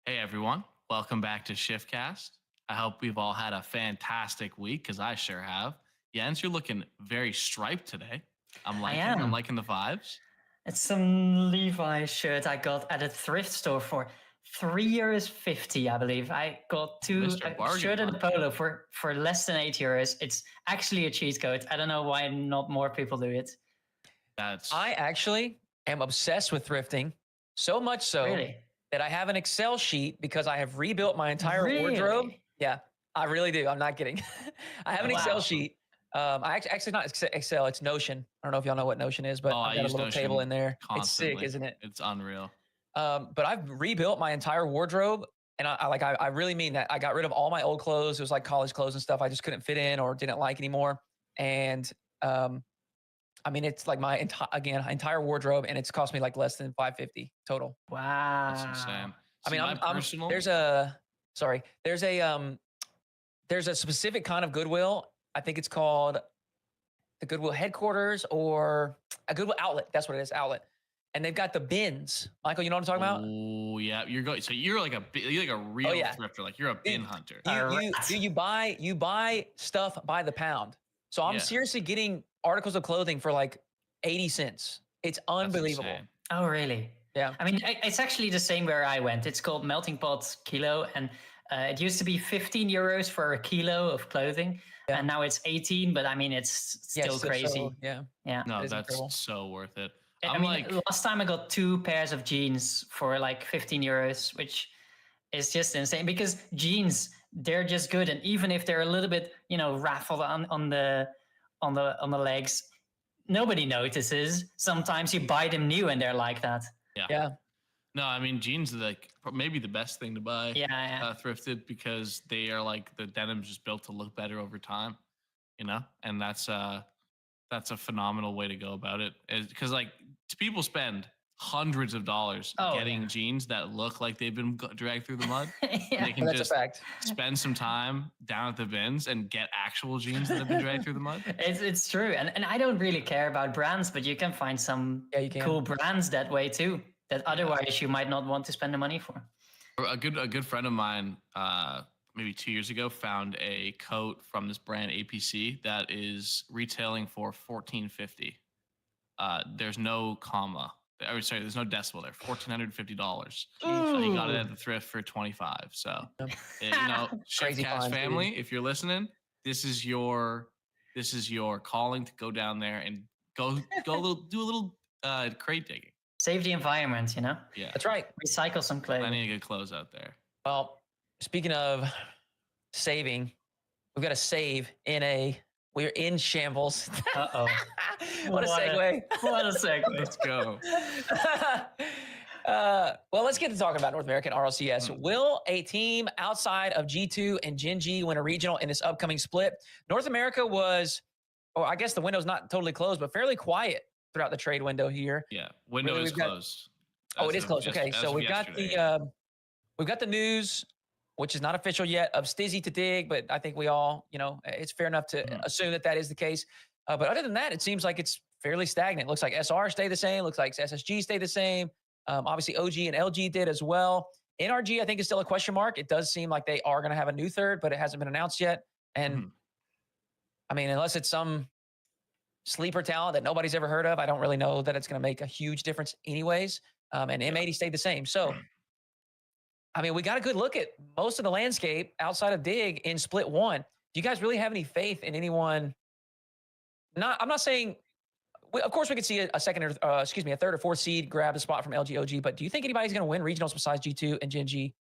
Hey everyone, welcome back to ShiftCast. I hope we've all had a fantastic week because I sure have. Jens, you're looking very striped today. I'm I liking. I'm am. liking the vibes. It's some Levi shirt I got at a thrift store for €3.50, I believe. I got Mr. a Bargain shirt and a Hunter. polo for less than €8. It's actually a cheat code. I don't know why not more people do it. That's I actually am obsessed with thrifting, so much so Really? that I have an Excel sheet because I have rebuilt my entire wardrobe. Really? Yeah, I really do. I'm not kidding. I have an Excel Wow. sheet. Actually not Excel, it's Notion. I don't know if y'all know what Notion is, but oh, I I've got a use little table Notion in there. It's sick, constantly. isn't it? It's unreal. But I've rebuilt my entire wardrobe, and I really mean that. I got rid of all my old clothes. It was like college clothes and stuff I just couldn't fit in or didn't like anymore. And I mean, it's like my entire wardrobe, and it's cost me like less than $550 total. Wow. That's insane. I mean, my personal. there's a specific kind of Goodwill. I think it's called the Goodwill headquarters or a Goodwill outlet. That's what it is, outlet. And they've got the bins. Michael, you know what I'm talking about? Oh yeah, you're going. So you're like a real thrifter. Like you're a bin hunter. You buy stuff by the pound. So I'm seriously getting articles of clothing for like 80 cents. It's unbelievable. Oh, really? Yeah. I mean, it's actually the same where I went. It's called Melting Pot Kilo, and it used to be €15 for a kilo of clothing, and now it's 18. But I mean, it's still crazy. So, yeah. No, that's incredible. so worth it. I mean, last time I got 2 pairs of jeans for like €15, which is just insane because jeans, they're just good, and even if they're a little bit, raffled on the legs, nobody notices. Sometimes you buy them new and they're like that. Yeah. No, I mean jeans are like maybe the best thing to buy. Thrifted because they are like the denim's just built to look better over time, and that's a phenomenal way to go about it. Because like people spend hundreds of dollars getting jeans that look like they've been dragged through the mud. They can that's just a fact. spend some time down at the bins and get actual jeans that have been dragged through the mud. It's true, and I don't really care about brands, but you can find some cool brands that way too, that otherwise you might not want to spend the money for. A good friend of mine, maybe 2 years ago, found a coat from this brand APC that is retailing for $1,450. There's no comma. There's no decimal there. $1,450. So he got it at the thrift for $25. So, ShiftCast family, if you're listening, this is your calling to go down there and do a little crate digging. Save the environment, Yeah, that's right. Recycle some clothing. Plenty of good clothes out there. Well, speaking of saving, we've got to save we're in shambles. Uh-oh. What a segue. What a segue. Let's go. Well, let's get to talking about North American RLCS. Will a team outside of G2 and Gen G win a regional in this upcoming split? North America was, I guess the window's not totally closed, but fairly quiet throughout the trade window here. Yeah, window is closed. It is closed. Okay, so we've got the news, which is not official yet, of Stizzy to Dig, but I think we all, it's fair enough to assume that is the case. But other than that, it seems like it's fairly stagnant. Looks like SR stayed the same. Looks like SSG stayed the same. Obviously, OG and LG did as well. NRG, I think, is still a question mark. It does seem like they are going to have a new third, but it hasn't been announced yet. And I mean, unless it's some sleeper talent that nobody's ever heard of, I don't really know that it's going to make a huge difference anyways. And M80 stayed the same. So, I mean, we got a good look at most of the landscape outside of Dig in split 1. Do you guys really have any faith in anyone? I'm not saying, of course we could see a third or fourth seed grab a spot from LG OG, but do you think anybody's going to win regionals besides G2 and Gen G?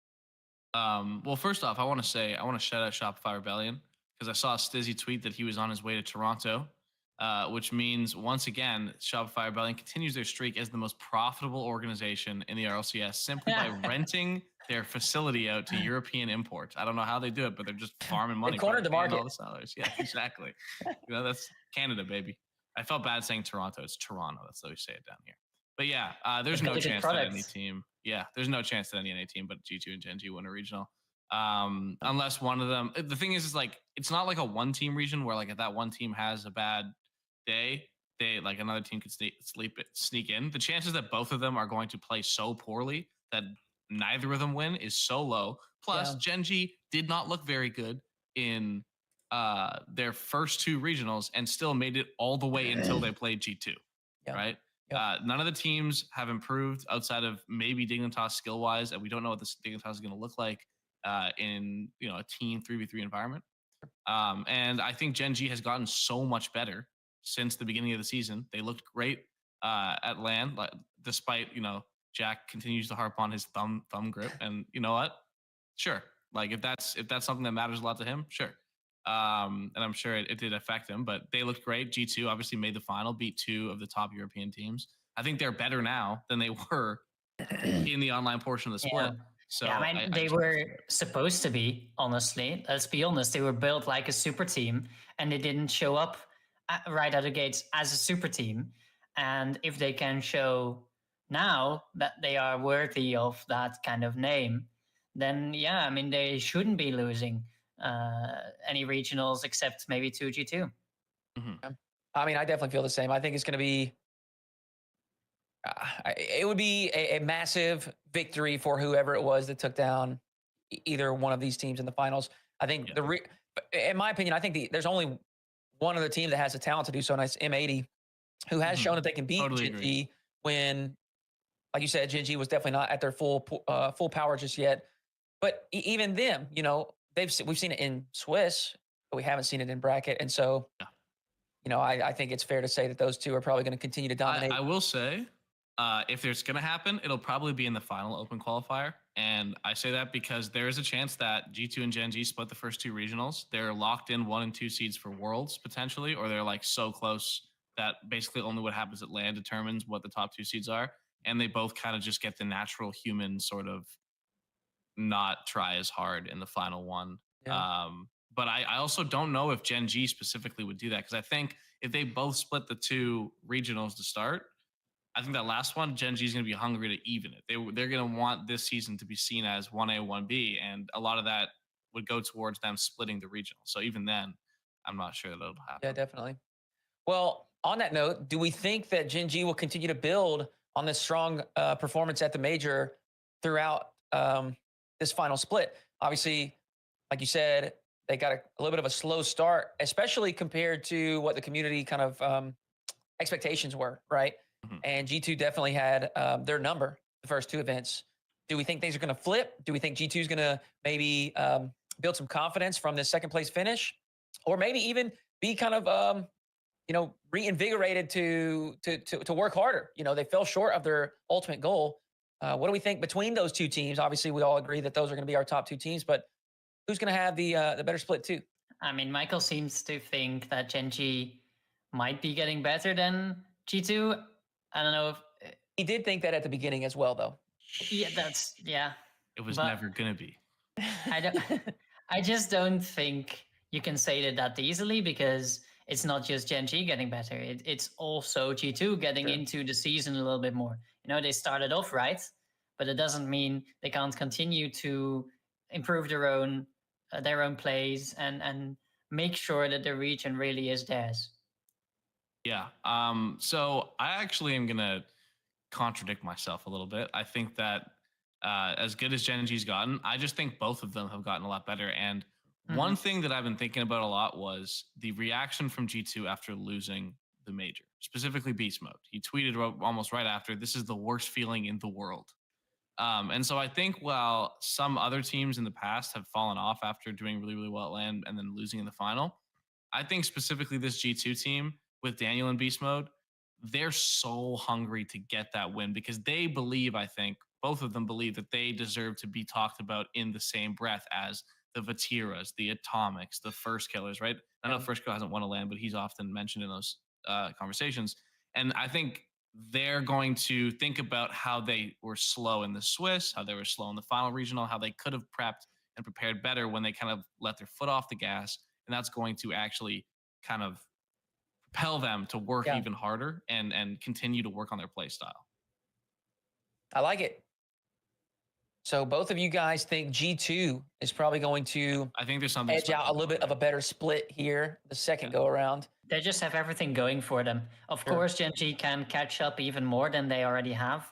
Well, first off, I want to shout out Shopify Rebellion because I saw a Stizzy tweet that he was on his way to Toronto, which means once again, Shopify Rebellion continues their streak as the most profitable organization in the RLCS simply by renting their facility out to European imports. I don't know how they do it, but they're just farming money. They cornered the market. All the sellers. Yeah, exactly. That's Canada, baby. I felt bad saying Toronto. It's Toronto. That's how we say it down here. But yeah, there's no chance that any team. Yeah, there's no chance that any NA team but G2 and Gen G win a regional. Unless one of them. The thing is like it's not like a one-team region where like if that one team has a bad day, they like another team could sneak in. The chances that both of them are going to play so poorly that neither of them win is so low. Plus, Gen G did not look very good in their first 2 regionals and still made it all the way until they played G2, right? None of the teams have improved outside of maybe Dignitas skill-wise, and we don't know what this Dignitas is going to look like in a team 3v3 environment. And I think Gen G has gotten so much better since the beginning of the season. They looked great at LAN, despite Jack continues to harp on his thumb grip, and you know what? Sure, like if that's something that matters a lot to him, sure. And I'm sure it did affect him, but they looked great. G2 obviously made the final, beat 2 of the top European teams. I think they're better now than they were in the online portion of the split. So I mean, they were supposed to be, honestly. Let's be honest. They were built like a super team, and they didn't show up right out of the gates as a super team. And if they can show now that they are worthy of that kind of name, then I mean, they shouldn't be losing any regionals except maybe 2G2. I mean, I definitely feel the same. I think it's going to be it would be a massive victory for whoever it was that took down either one of these teams in the finals. I think in my opinion, I think there's only one other team that has the talent to do so, and that's M80, who has shown that they can beat Gen G when, like you said, Gen G was definitely not at their full power just yet. But even them, we've seen it in Swiss, but we haven't seen it in bracket, and so I think it's fair to say that those two are probably going to continue to dominate. I will say, if it's going to happen, it'll probably be in the final open qualifier. And I say that because there is a chance that G2 and Gen G split the first 2 regionals. They're locked in 1 and 2 seeds for Worlds potentially, or they're like so close that basically only what happens at LAN determines what the top 2 seeds are. And they both kind of just get the natural human sort of not try as hard in the final one. But I also don't know if Gen G specifically would do that, because I think if they both split the 2 regionals to start, I think that last one, Gen G is going to be hungry to even it. They're going to want this season to be seen as 1A, 1B, and a lot of that would go towards them splitting the regional. So even then, I'm not sure that it'll happen. Yeah, definitely. Well, on that note, do we think that Gen G will continue to build on this strong performance at the major throughout this final split? Obviously, like you said, they got a little bit of a slow start, especially compared to what the community kind of expectations were, right? And G2 definitely had their number the first 2 events. Do we think things are going to flip? Do we think G2 is going to maybe build some confidence from this second place finish, or maybe even be kind of reinvigorated to work harder? They fell short of their ultimate goal. What do we think between those 2 teams? Obviously, we all agree that those are going to be our top 2 teams, but who's going to have the better split too? I mean, Michael seems to think that Gen G might be getting better than G2. I don't know if he did think that at the beginning as well, though. Yeah. It was never gonna be. I just don't think you can say that easily, because it's not just Gen G getting better. It's also G2 getting into the season a little bit more. They started off right, but it doesn't mean they can't continue to improve their own plays and make sure that the region really is theirs. Yeah. So I actually am going to contradict myself a little bit. I think that as good as Gen G's gotten, I just think both of them have gotten a lot better. And one thing that I've been thinking about a lot was the reaction from G2 after losing the major, specifically Beast Mode. He tweeted almost right after, "This is the worst feeling in the world." And so I think while some other teams in the past have fallen off after doing really, really well at LAN and then losing in the final, I think specifically this G2 team with Daniel in Beast Mode, they're so hungry to get that win, because they believe, I think, both of them believe that they deserve to be talked about in the same breath as the Vatiras, the Atomics, the First Killers, right? I know First Kill hasn't won a LAN, but he's often mentioned in those conversations. And I think they're going to think about how they were slow in the Swiss, how they were slow in the final regional, how they could have prepped and prepared better when they kind of let their foot off the gas. And that's going to actually kind of propel them to work even harder and continue to work on their play style. I like it. So both of you guys think G2 is probably going to there's something edge out a little bit of a better split here the second go around. They just have everything going for them. Of course, Gen G can catch up even more than they already have.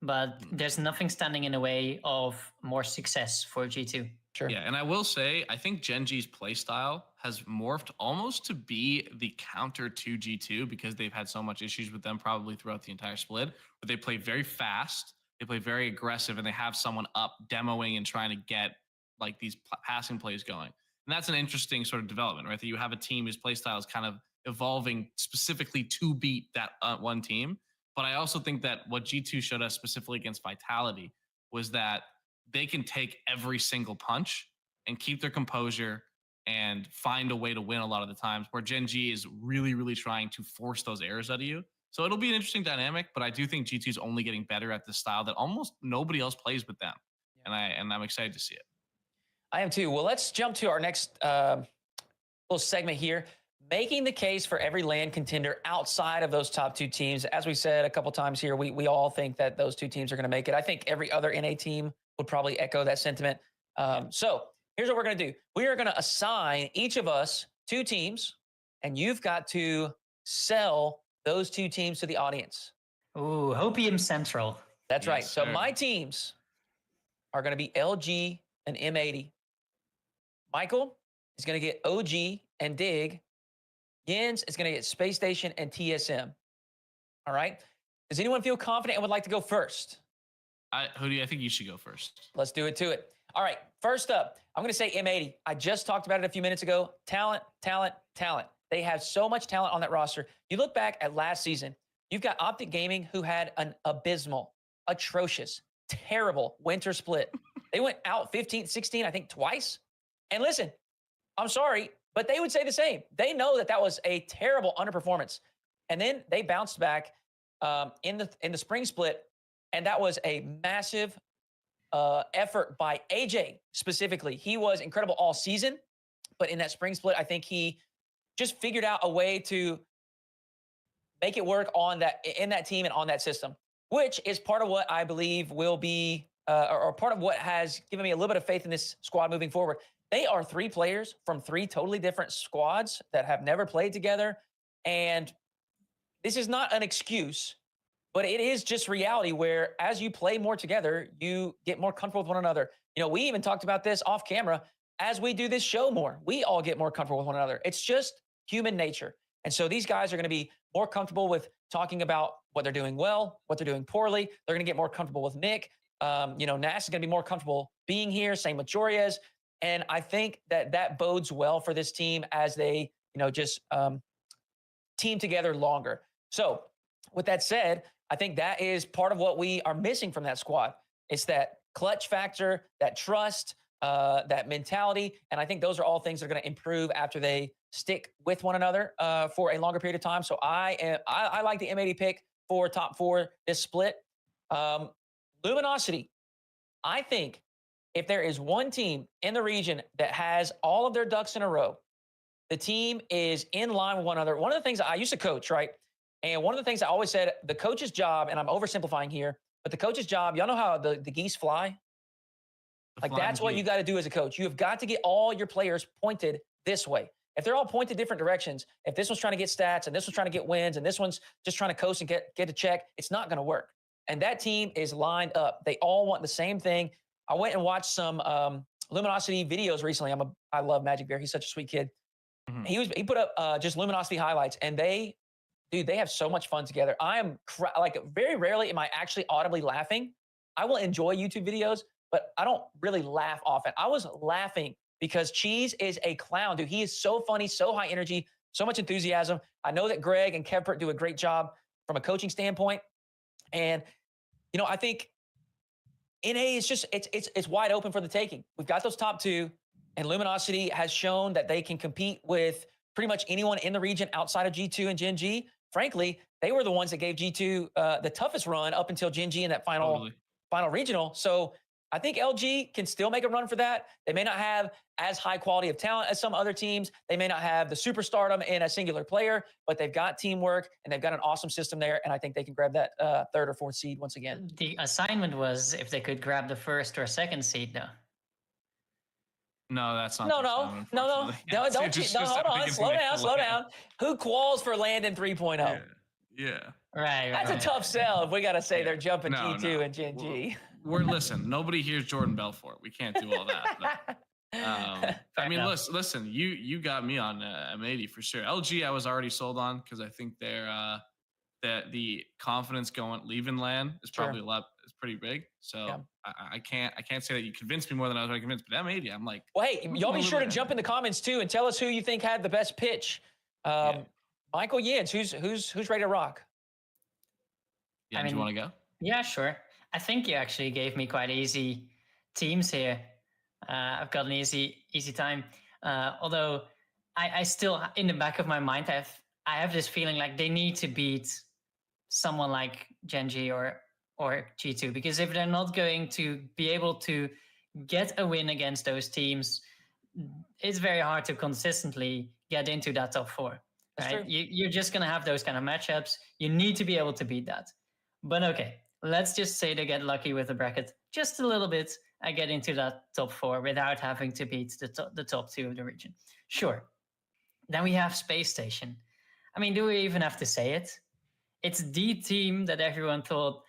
but there's nothing standing in the way of more success for G2. Sure. Yeah, and I will say, I think Gen G's playstyle has morphed almost to be the counter to G2 because they've had so much issues with them probably throughout the entire split. But they play very fast, they play very aggressive, and they have someone up demoing and trying to get like these passing plays going. And that's an interesting sort of development, right? That you have a team whose playstyle is kind of evolving specifically to beat that one team. But I also think that what G2 showed us specifically against Vitality was that they can take every single punch and keep their composure and find a way to win a lot of the times, where Gen G is really, really trying to force those errors out of you. So it'll be an interesting dynamic, but I do think G2 is only getting better at this style that almost nobody else plays with them. Yeah. And I'm excited to see it. I am too. Well, let's jump to our next little segment here. Making the case for every LAN contender outside of those top two teams. As we said a couple times here, we all think that those two teams are going to make it. I think every other NA team would probably echo that sentiment. So here's what we're going to do. We are going to assign each of us two teams, and you've got to sell those two teams to the audience. Ooh, Hopium Central. That's right. Sir. So my teams are going to be LG and M80. Michael is going to get OG and Dig. Jens is going to get Space Station and TSM. All right. Does anyone feel confident and would like to go first? Hootie, I think you should go first. Let's do it to it. All right. First up, I'm going to say M80. I just talked about it a few minutes ago. Talent, talent, talent. They have so much talent on that roster. You look back at last season, you've got Optic Gaming, who had an abysmal, atrocious, terrible winter split. They went out 15, 16, I think twice. And listen, I'm sorry, but they would say the same. They know that was a terrible underperformance. And then they bounced back in the spring split. And that was a massive effort by AJ specifically. He was incredible all season. But in that spring split, I think he just figured out a way to make it work in that team and on that system, which is part of what I believe will be, or part of what has given me a little bit of faith in this squad moving forward. They are three players from three totally different squads that have never played together. And this is not an excuse, but it is just reality where as you play more together, you get more comfortable with one another. You know, we even talked about this off camera. As we do this show more, we all get more comfortable with one another. It's just human nature. And so these guys are going to be more comfortable with talking about what they're doing well, what they're doing poorly. They're going to get more comfortable with Nick. Nas is going to be more comfortable being here. Same with Joriez. And I think that bodes well for this team as they, just team together longer. So with that said, I think that is part of what we are missing from that squad. It's that clutch factor, that trust, that mentality. And I think those are all things that are going to improve after they stick with one another for a longer period of time. So I like the M80 pick for top four this split. Luminosity, I think if there is one team in the region that has all of their ducks in a row, the team is in line with one another. One of the things I used to coach, right? And one of the things I always said, the coach's job, and I'm oversimplifying here, but the coach's job, y'all know how the geese fly? Like that's what you got to do as a coach. You have got to get all your players pointed this way. If they're all pointed different directions, if this one's trying to get stats and this one's trying to get wins and this one's just trying to coast and get a check, it's not going to work. And that team is lined up. They all want the same thing. I went and watched some Luminosity videos recently. I love Magic Bear. He's such a sweet kid. Mm-hmm. He put up just Luminosity highlights, and they have so much fun together. I am very rarely am I actually audibly laughing. I will enjoy YouTube videos, but I don't really laugh often. I was laughing because Cheese is a clown, dude. He is so funny, so high energy, so much enthusiasm. I know that Greg and Kevpert do a great job from a coaching standpoint. And, I think NA is just, it's wide open for the taking. We've got those top two, and Luminosity has shown that they can compete with pretty much anyone in the region outside of G2 and Gen G. Frankly, they were the ones that gave G2 the toughest run up until Gen G in that final regional. So I think LG can still make a run for that. They may not have as high quality of talent as some other teams. They may not have the superstardom in a singular player, but they've got teamwork and they've got an awesome system there. And I think they can grab that third or fourth seed once again. The assignment was if they could grab the first or second seed, though. No, that's not. No. Don't hold on. Slow down. Who quals for LANDON 3.0? Yeah. Right. That's a tough sell if we got to say they're jumping G2 and Gen G. Listen, nobody hears Jordan Belfort. We can't do all that. But, I mean, listen, you got me on M80 for sure. LG, I was already sold on because I think they're that the confidence leaving LAN is probably is pretty big. So I can't say that you convinced me more than I was already convinced. But M80, I'm like, well, hey, y'all be sure to jump in the comments too and tell us who you think had the best pitch. Michael Yins, who's ready to rock? Yeah, I mean, do you want to go? Yeah, sure. I think you actually gave me quite easy teams here. I've got an easy time. Although I still, in the back of my mind, I have this feeling like they need to beat someone like Gen G or G2, because if they're not going to be able to get a win against those teams, it's very hard to consistently get into that top 4. Right? You're just going to have those kind of matchups. You need to be able to beat that. But okay, let's just say they get lucky with the bracket just a little bit. I get into that top 4 without having to beat the top 2 of the region. Sure. Then we have Space Station. I mean, do we even have to say it? It's the team that everyone thought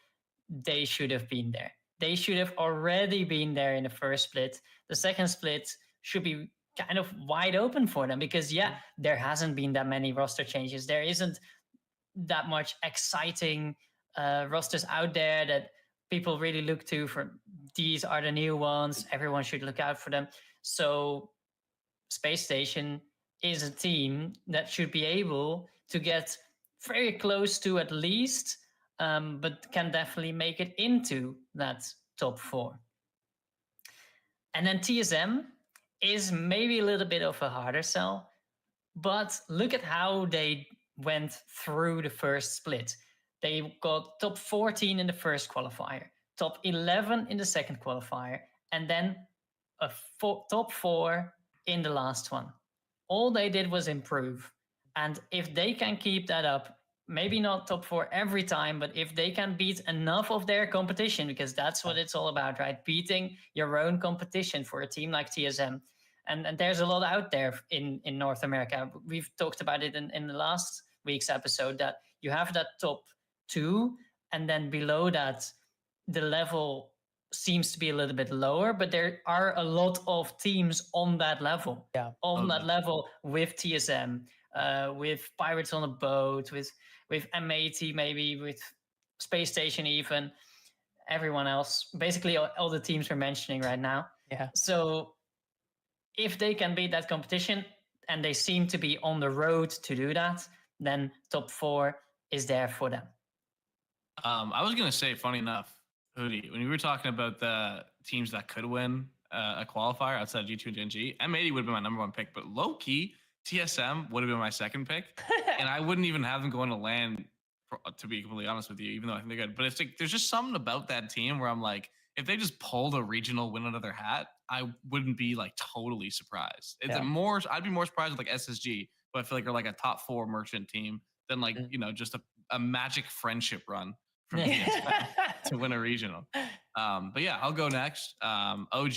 they should have been there. They should have already been there in the first split. The second split should be kind of wide open for them because, there hasn't been that many roster changes. There isn't that much exciting rosters out there that people really look to for these are the new ones. Everyone should look out for them. So Space Station is a team that should be able to get very close to at least, but can definitely make it into that top 4. And then TSM is maybe a little bit of a harder sell, but look at how they went through the first split. They got top 14 in the first qualifier, top 11 in the second qualifier, and then a top 4 in the last one. All they did was improve. And if they can keep that up, maybe not top 4 every time, but if they can beat enough of their competition, because that's what it's all about, right? Beating your own competition for a team like TSM. And there's a lot out there in North America. We've talked about it in the last week's episode that you have that top 2, and then below that, the level seems to be a little bit lower, but there are a lot of teams on that level. That level with TSM, with Pirates on a Boat, with M80, maybe with Space Station, even everyone else. Basically, all the teams we're mentioning right now. Yeah. So if they can beat that competition, and they seem to be on the road to do that, then top 4 is there for them. I was going to say, funny enough, Hootie, when you were talking about the teams that could win a qualifier outside of G2 and Gen G, M80 would have been my number 1 pick, but low-key, TSM would have been my second pick. And I wouldn't even have them going to LAN, to be completely honest with you, even though I think they're good. But it's like, there's just something about that team where I'm like, if they just pulled a regional win out of their hat, I wouldn't be like totally surprised. I'd be more surprised with like SSG, but I feel like they're like a top 4 merchant team than like, just a magic friendship run from TSM to win a regional. But yeah, I'll go next. OG,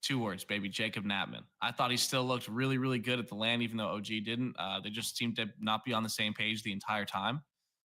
2 words, baby, Jacob Knappman. I thought he still looked really, really good at the LAN, even though OG didn't. They just seemed to not be on the same page the entire time.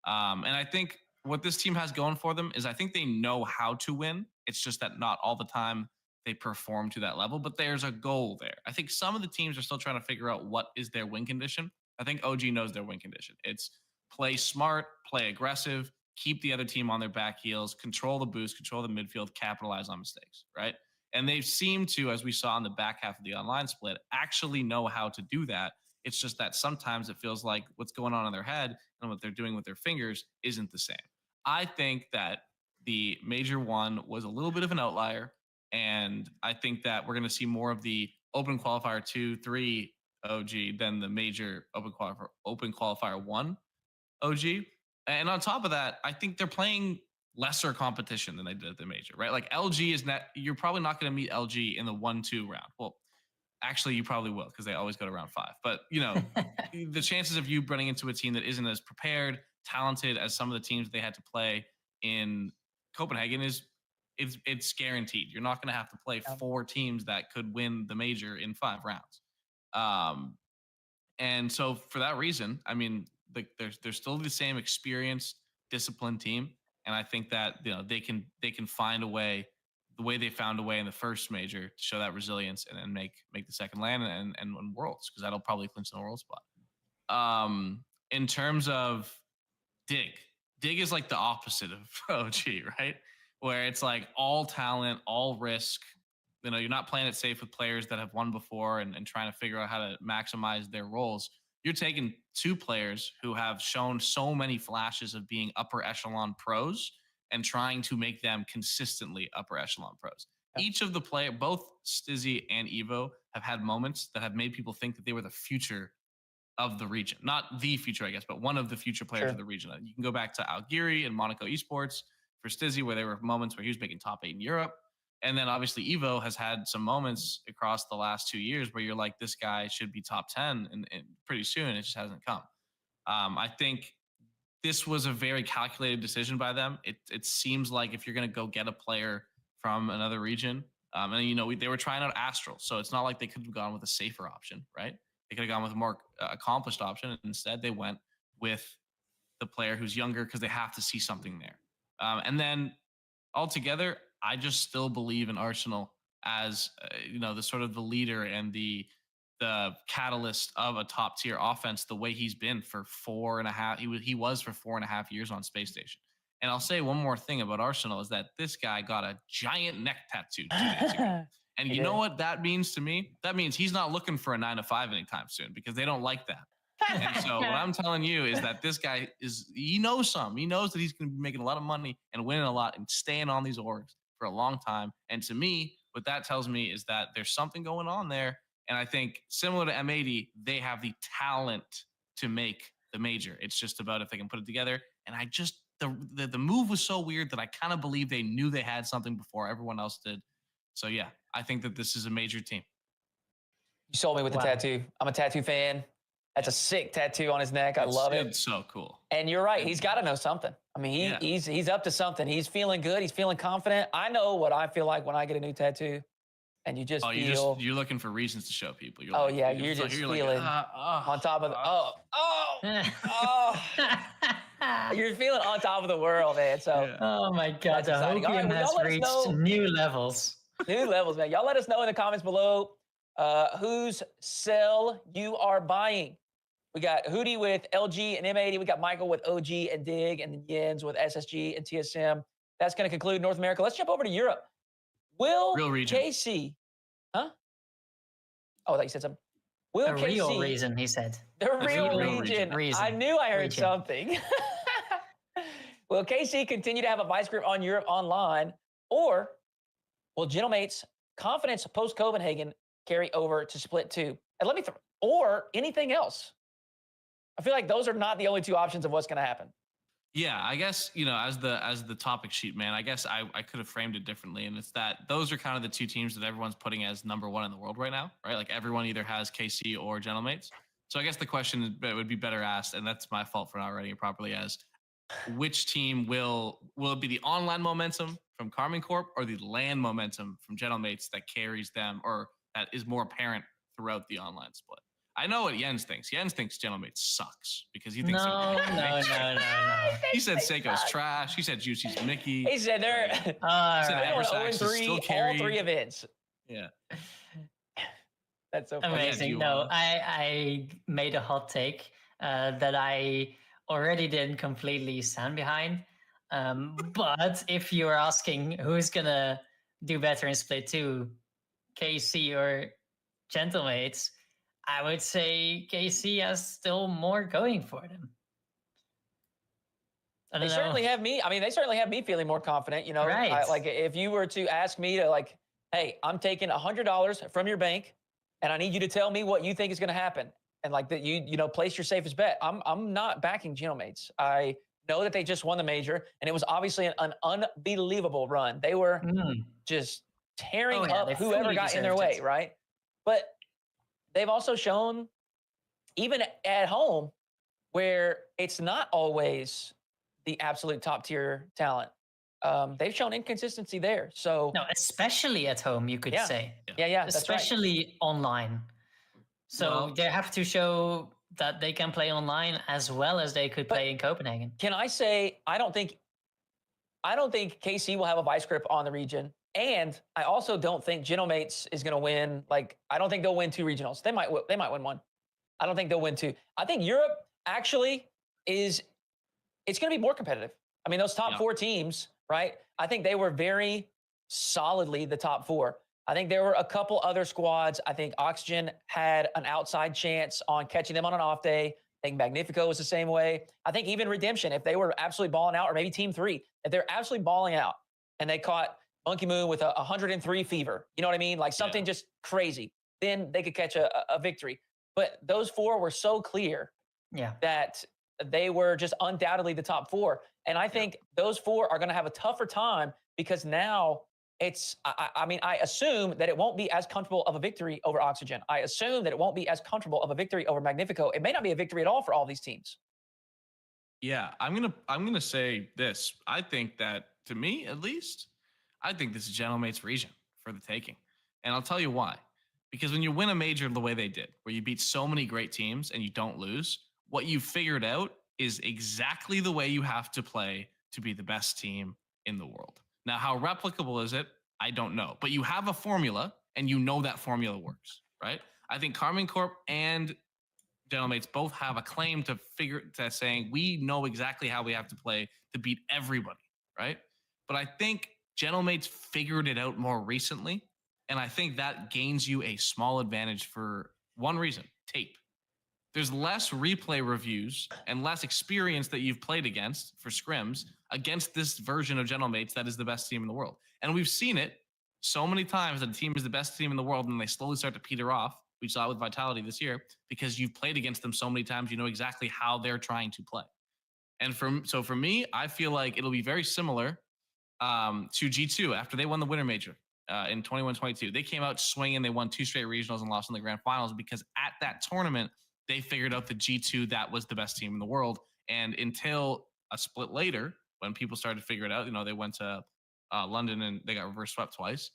And I think what this team has going for them is I think they know how to win. It's just that not all the time they perform to that level, but there's a goal there. I think some of the teams are still trying to figure out what is their win condition. I think OG knows their win condition. It's play smart, play aggressive, keep the other team on their back heels, control the boost, control the midfield, capitalize on mistakes, right? And they seem to, as we saw in the back half of the online split, actually know how to do that. It's just that sometimes it feels like what's going on in their head and what they're doing with their fingers isn't the same. I think that the major one was a little bit of an outlier, and I think that we're going to see more of the open qualifier 2, 3 OG than the major open qualifier 1 OG. And on top of that, I think they're playing lesser competition than they did at the major, right? Like LG is not, you're probably not going to meet LG in the 1-2 round. Well, actually, you probably will because they always go to round 5. But, the chances of you running into a team that isn't as prepared, talented as some of the teams they had to play in Copenhagen it's guaranteed. You're not going to have to play 4 teams that could win the major in 5 rounds. And so for that reason, I mean, they're still the same experienced, disciplined team, and I think that they can find a way, the way they found a way in the first major, to show that resilience and make the second LAN and win Worlds, because that'll probably clinch the World spot. In terms of Dig is like the opposite of OG, right? Where it's like all talent, all risk. You're not playing it safe with players that have won before and trying to figure out how to maximize their roles. You're taking two players who have shown so many flashes of being upper echelon pros and trying to make them consistently upper echelon pros. Each of the both Stizzy and Evo, have had moments that have made people think that they were the future of the region. Not the future, I guess, but one of the future players of the region. You can go back to Algiri and Monaco Esports for Stizzy, where there were moments where he was making top 8 in Europe. And then obviously Evo has had some moments across the last 2 years where you're like, this guy should be top 10 and pretty soon. It just hasn't come. I think this was a very calculated decision by them. It seems like if you're going to go get a player from another region, and they were trying out Astral, so it's not like they could have gone with a safer option, right? They could have gone with a more accomplished option. And instead, they went with the player who's younger because they have to see something there. And then altogether, I just still believe in Arsenal as the sort of the leader and the catalyst of a top tier offense, the way he's been for 4.5. He was for 4.5 years on Space Station. And I'll say one more thing about Arsenal is that this guy got a giant neck tattoo 2 days ago. And you know what that means to me? That means he's not looking for a 9 to 5 anytime soon, because they don't like that. And so what I'm telling you is that this guy he knows something. He knows that he's going to be making a lot of money and winning a lot and staying on these orgs for a long time. And to me, what that tells me is that there's something going on there. And I think similar to M80, they have the talent to make the major. It's just about if they can put it together. And I just, the move was so weird that I kind of believe they knew they had something before everyone else did. So yeah, I think that this is a major team. You sold me with the tattoo. I'm a tattoo fan. That's a sick tattoo on his neck. I love it. It's so cool. And you're right. He's got to know something. I mean, he's up to something. He's feeling good. He's feeling confident. I know what I feel like when I get a new tattaoo. And you just feel... You're looking for reasons to show people. You're just feeling on top of the... You're feeling on top of the world, man. So, oh my God, the Hopium has reached new levels. New levels, man. Y'all let us know in the comments below whose cell you are buying. We got Hootie with LG and M80. We got Michael with OG and Dig, and then Jens with SSG and TSM. That's going to conclude North America. Let's jump over to Europe. Will KC, huh? Oh, I thought you said something. Will the KC, real reason, he said. The real region. I knew I heard something. Will KC continue to have a vice grip on Europe Online, or will Gentlemate's confidence post-Copenhagen carry over to Split 2? And or anything else? I feel like those are not the only two options of what's going to happen. Yeah, I guess, as the topic sheet, man, I guess I could have framed it differently. And it's that those are kind of the two teams that everyone's putting as number one in the world right now, right? Like everyone either has KC or Gentlemates. So I guess the question would be better asked, and that's my fault for not writing it properly, as which team will it be the online momentum from Karmine Corp or the LAN momentum from Gentlemates that carries them, or that is more apparent throughout the online split? I know what Jens thinks. Jens thinks Gentlemates sucks because he thinks no. He said Seiko's trash. He said Juicy's Mickey. He said they're 0-3 all 3 events. Yeah. That's so funny. Amazing. No, I made a hot take that I already didn't completely stand behind. But if you are asking who's gonna do better in Split 2, KC or Gentlemates, I would say KC has still more going for them. They certainly have me. I mean, they certainly have me feeling more confident. Right. Like if you were to ask me to, like, hey, I'm taking $100 from your bank, and I need you to tell me what you think is going to happen, and like that you place your safest bet. I'm not backing Gentlemates. I know that they just won the major, and it was obviously an unbelievable run. They were just tearing up whoever got in their way, right? But they've also shown, even at home, where it's not always the absolute top tier talent. They've shown inconsistency there. So no, especially at home, you could say. Yeah. Especially online. So they have to show that they can play online as well as they could play in Copenhagen. Can I say, I don't think KC will have a vice grip on the region. And I also don't think Genomates is going to win. Like, I don't think they'll win 2 regionals. They might win 1. I don't think they'll win 2. I think Europe actually it's going to be more competitive. I mean, those top 4 teams, right? I think they were very solidly the top 4. I think there were a couple other squads. I think Oxygen had an outside chance on catching them on an off day. I think Magnifico was the same way. I think even Redemption, if they were absolutely balling out, or maybe Team 3, if they're absolutely balling out and they caught Monkey Moon with a 103 fever, you know what I mean? Like something just crazy, then they could catch a victory. But those 4 were so clear that they were just undoubtedly the top 4. And I think those 4 are going to have a tougher time because now I assume that it won't be as comfortable of a victory over Oxygen. I assume that it won't be as comfortable of a victory over Magnifico. It may not be a victory at all for all these teams. Yeah, I'm gonna say this. I think that, to me at least, I think this is Genomate's region for the taking. And I'll tell you why. Because when you win a major the way they did, where you beat so many great teams and you don't lose, what you figured out is exactly the way you have to play to be the best team in the world. Now, how replicable is it? I don't know. But you have a formula, and you know that formula works, right? I think Karmine Corp and Genomates both have a claim to saying we know exactly how we have to play to beat everybody, right? But I think Genomates figured it out more recently, and I think that gains you a small advantage for one reason: tape. There's less replay reviews and less experience that you've played against for scrims against this version of Genomates that is the best team in the world. And we've seen it so many times that a team is the best team in the world and they slowly start to peter off. We saw it with Vitality this year because you've played against them so many times, you know exactly how they're trying to play. And for me, I feel like it'll be very similar to G2 after they won the Winter Major in 21-22. They came out swinging. They won 2 straight regionals and lost in the grand finals because at that tournament, they figured out the G2 that was the best team in the world. And until a split later, when people started to figure it out, you know, they went to London and they got reverse swept twice.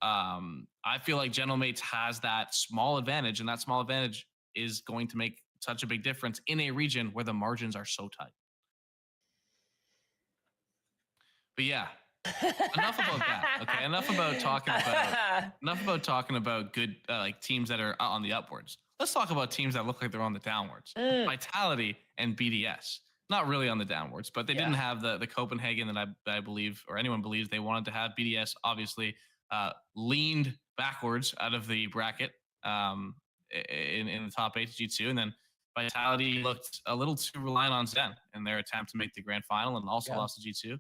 I feel like Genomates has that small advantage, and that small advantage is going to make such a big difference in a region where the margins are so tight. But yeah, enough about that. Okay, enough about talking about good like teams that are on the upwards. Let's talk about teams that look like they're on the downwards. Vitality and BDS. Not really on the downwards, but they didn't have the Copenhagen that I believe, or anyone believes they wanted to have. BDS obviously leaned backwards out of the bracket in the top 8 to G2. And then Vitality looked a little too reliant on Zen in their attempt to make the grand final and also lost to G2.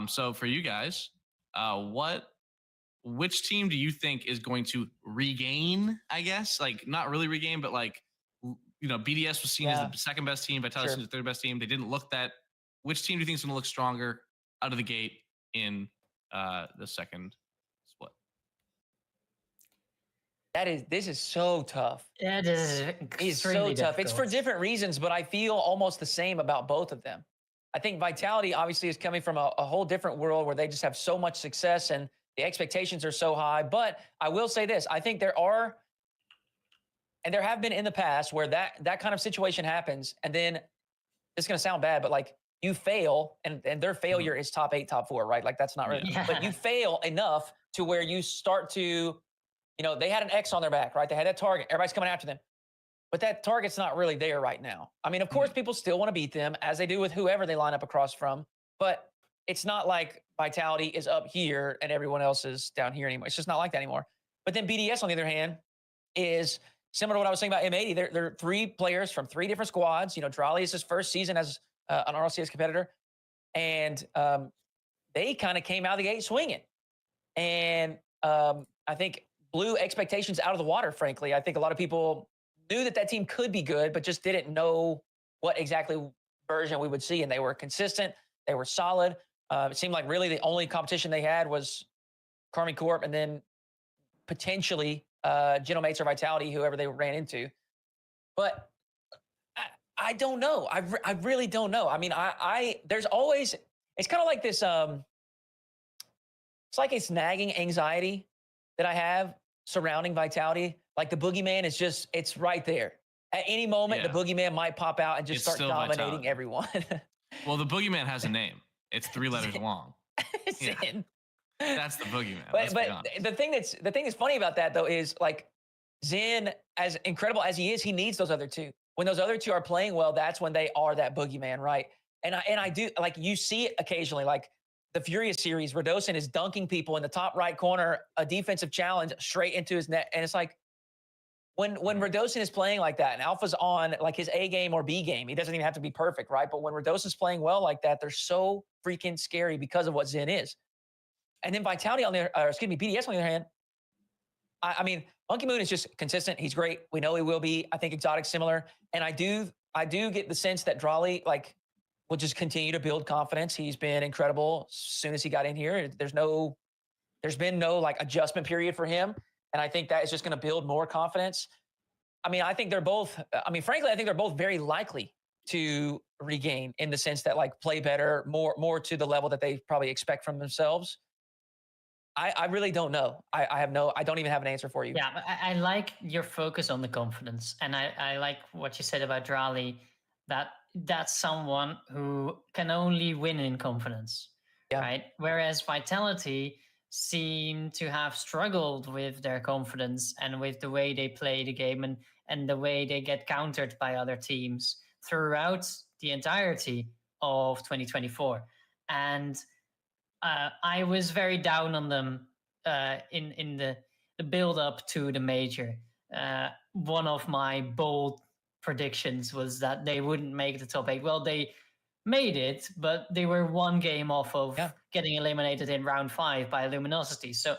So for you guys, which team do you think is going to regain, I guess? Like, not really regain, but like, you know, BDS was seen as the second best team. Vitality was the third best team. They didn't look that. Which team do you think is going to look stronger out of the gate in the second split? This is so tough. Yeah, it's so tough. It's for different reasons, but I feel almost the same about both of them. I think Vitality obviously is coming from a whole different world where they just have so much success and the expectations are so high. But I will say this, I think there are, and there have been in the past where that kind of situation happens, and then it's going to sound bad, but like you fail and their failure is top 8, top 4, right? Like that's not really, but you fail enough to where you start to, you know, they had an X on their back, right? They had that target. Everybody's coming after them. But that target's not really there right now. I mean, of course, people still want to beat them as they do with whoever they line up across from, but it's not like Vitality is up here and everyone else is down here anymore. It's just not like that anymore. But then BDS, on the other hand, is similar to what I was saying about M80. They're 3 players from 3 different squads. You know, Drali is his first season as an RLCS competitor. And they kind of came out of the gate swinging. And I think blew expectations out of the water, frankly. I think a lot of people knew that team could be good, but just didn't know what exactly version we would see. And they were consistent. They were solid. It seemed like really the only competition they had was Karmine Corp and then potentially Genomates or Vitality, whoever they ran into. But I don't know. I really don't know. I mean, there's always, it's kind of like this, it's like this nagging anxiety that I have surrounding Vitality. Like the boogeyman is just, it's right there. At any moment, the boogeyman might pop out and just start dominating everyone. Well, the boogeyman has a name. It's 3 letters long. Zin. That's the boogeyman. But the thing that's funny about that though is like Zin, as incredible as he is, he needs those other two. When those other two are playing well, that's when they are that boogeyman, right? And I do, like, you see it occasionally, like the Furious series, Radosin is dunking people in the top right corner, a defensive challenge straight into his net, and it's like, when Radosin is playing like that and Alpha's on like his A game or B game, he doesn't even have to be perfect, right? But when Radosin's playing well like that, they're so freaking scary because of what Zin is. And then Vitality BDS on the other hand, I mean, Monkey Moon is just consistent. He's great. We know he will be. I think Exotic's similar. And I do get the sense that Drawley, like, will just continue to build confidence. He's been incredible as soon as he got in here. There's been no like adjustment period for him. And I think that is just going to build more confidence. I mean, frankly, I think they're both very likely to regain in the sense that like play better, more to the level that they probably expect from themselves. I really don't know. I don't even have an answer for you. Yeah, but I like your focus on the confidence. And I like what you said about Drawley, that's someone who can only win in confidence, right? Whereas Vitality seem to have struggled with their confidence and with the way they play the game and the way they get countered by other teams throughout the entirety of 2024. And I was very down on them in the build up to the major. One of my bold predictions was that they wouldn't make the top 8. Well, they made it, but they were one game off of getting eliminated in round 5 by Luminosity. So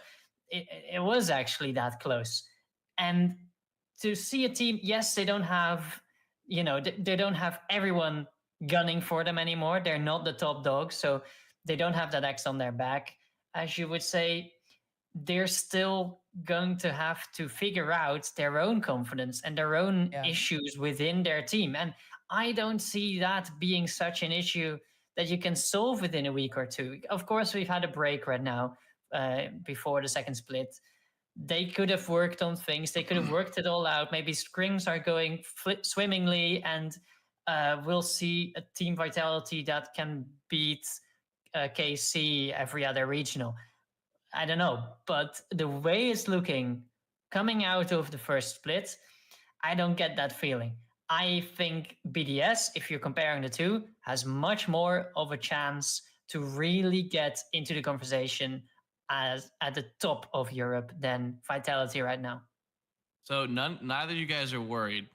it was actually that close. And to see a team, yes, they don't have, they don't have everyone gunning for them anymore. They're not the top dog, so they don't have that X on their back. As you would say, they're still going to have to figure out their own confidence and their own issues within their team. And I don't see that being such an issue that you can solve within a week or two. Of course, we've had a break right now before the second split. They could have worked on things. They could have worked it all out. Maybe scrims are going swimmingly, and we'll see a Team Vitality that can beat KC every other regional. I don't know. But the way it's looking coming out of the first split, I don't get that feeling. I think BDS, if you're comparing the two, has much more of a chance to really get into the conversation as at the top of Europe than Vitality right now. So neither of you guys are worried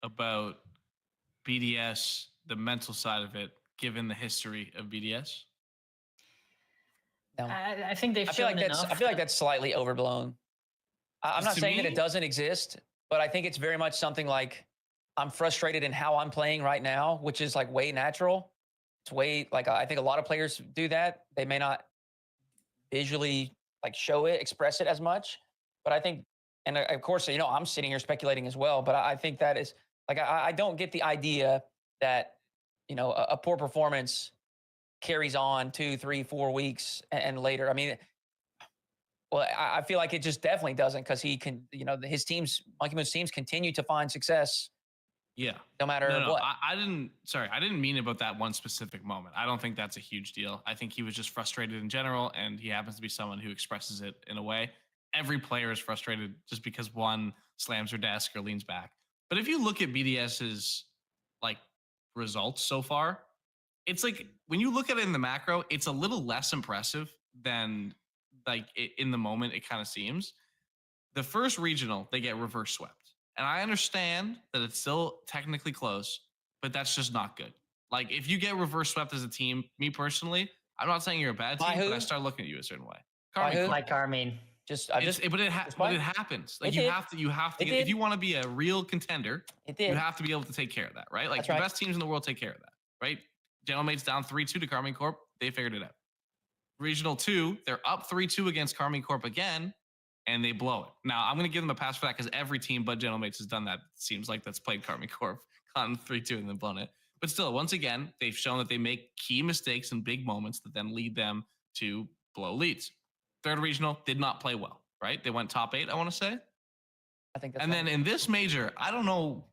about BDS, the mental side of it, given the history of BDS? No. I think they've shown enough. I feel like that's slightly overblown. I'm not saying that it doesn't exist, but I think it's very much something like, I'm frustrated in how I'm playing right now, which is like way natural. It's way like, I think a lot of players do that. They may not visually like show it, express it as much, but I think, and of course, I'm sitting here speculating as well, but I think that is like, I don't get the idea that, a poor performance carries on 2, 3, 4 weeks and later. I mean, well, I feel like it just definitely doesn't, because he can, his teams, Monkey Moon's teams continue to find success. Yeah. No matter what. I didn't mean about that one specific moment. I don't think that's a huge deal. I think he was just frustrated in general, and he happens to be someone who expresses it in a way. Every player is frustrated just because one slams their desk or leans back. But if you look at BDS's like results so far, it's like when you look at it in the macro, it's a little less impressive than like in the moment it kind of seems. The first regional, they get reverse swept. And I understand that it's still technically close, but that's just not good. Like if you get reverse swept as a team, me personally, I'm not saying you're a bad team, but I start looking at you a certain way. Like Carmine. But it happens. Like you have to get, if you want to be a real contender, you have to be able to take care of that, right? Like the best teams in the world take care of that, right? Gentlemate's down 3-2 to Carmine Corp. They figured it out. Regional 2, they're up 3-2 against Carmine Corp again, and they blow it. Now, I'm going to give them a pass for that because every team but Gentlemates has done that. It seems like that's played Carmine Corp, gotten 3-2 and then blown it. But still, once again, they've shown that they make key mistakes in big moments that then lead them to blow leads. Third regional did not play well, right? They went top 8, I want to say. I think that's and then in this major, I don't know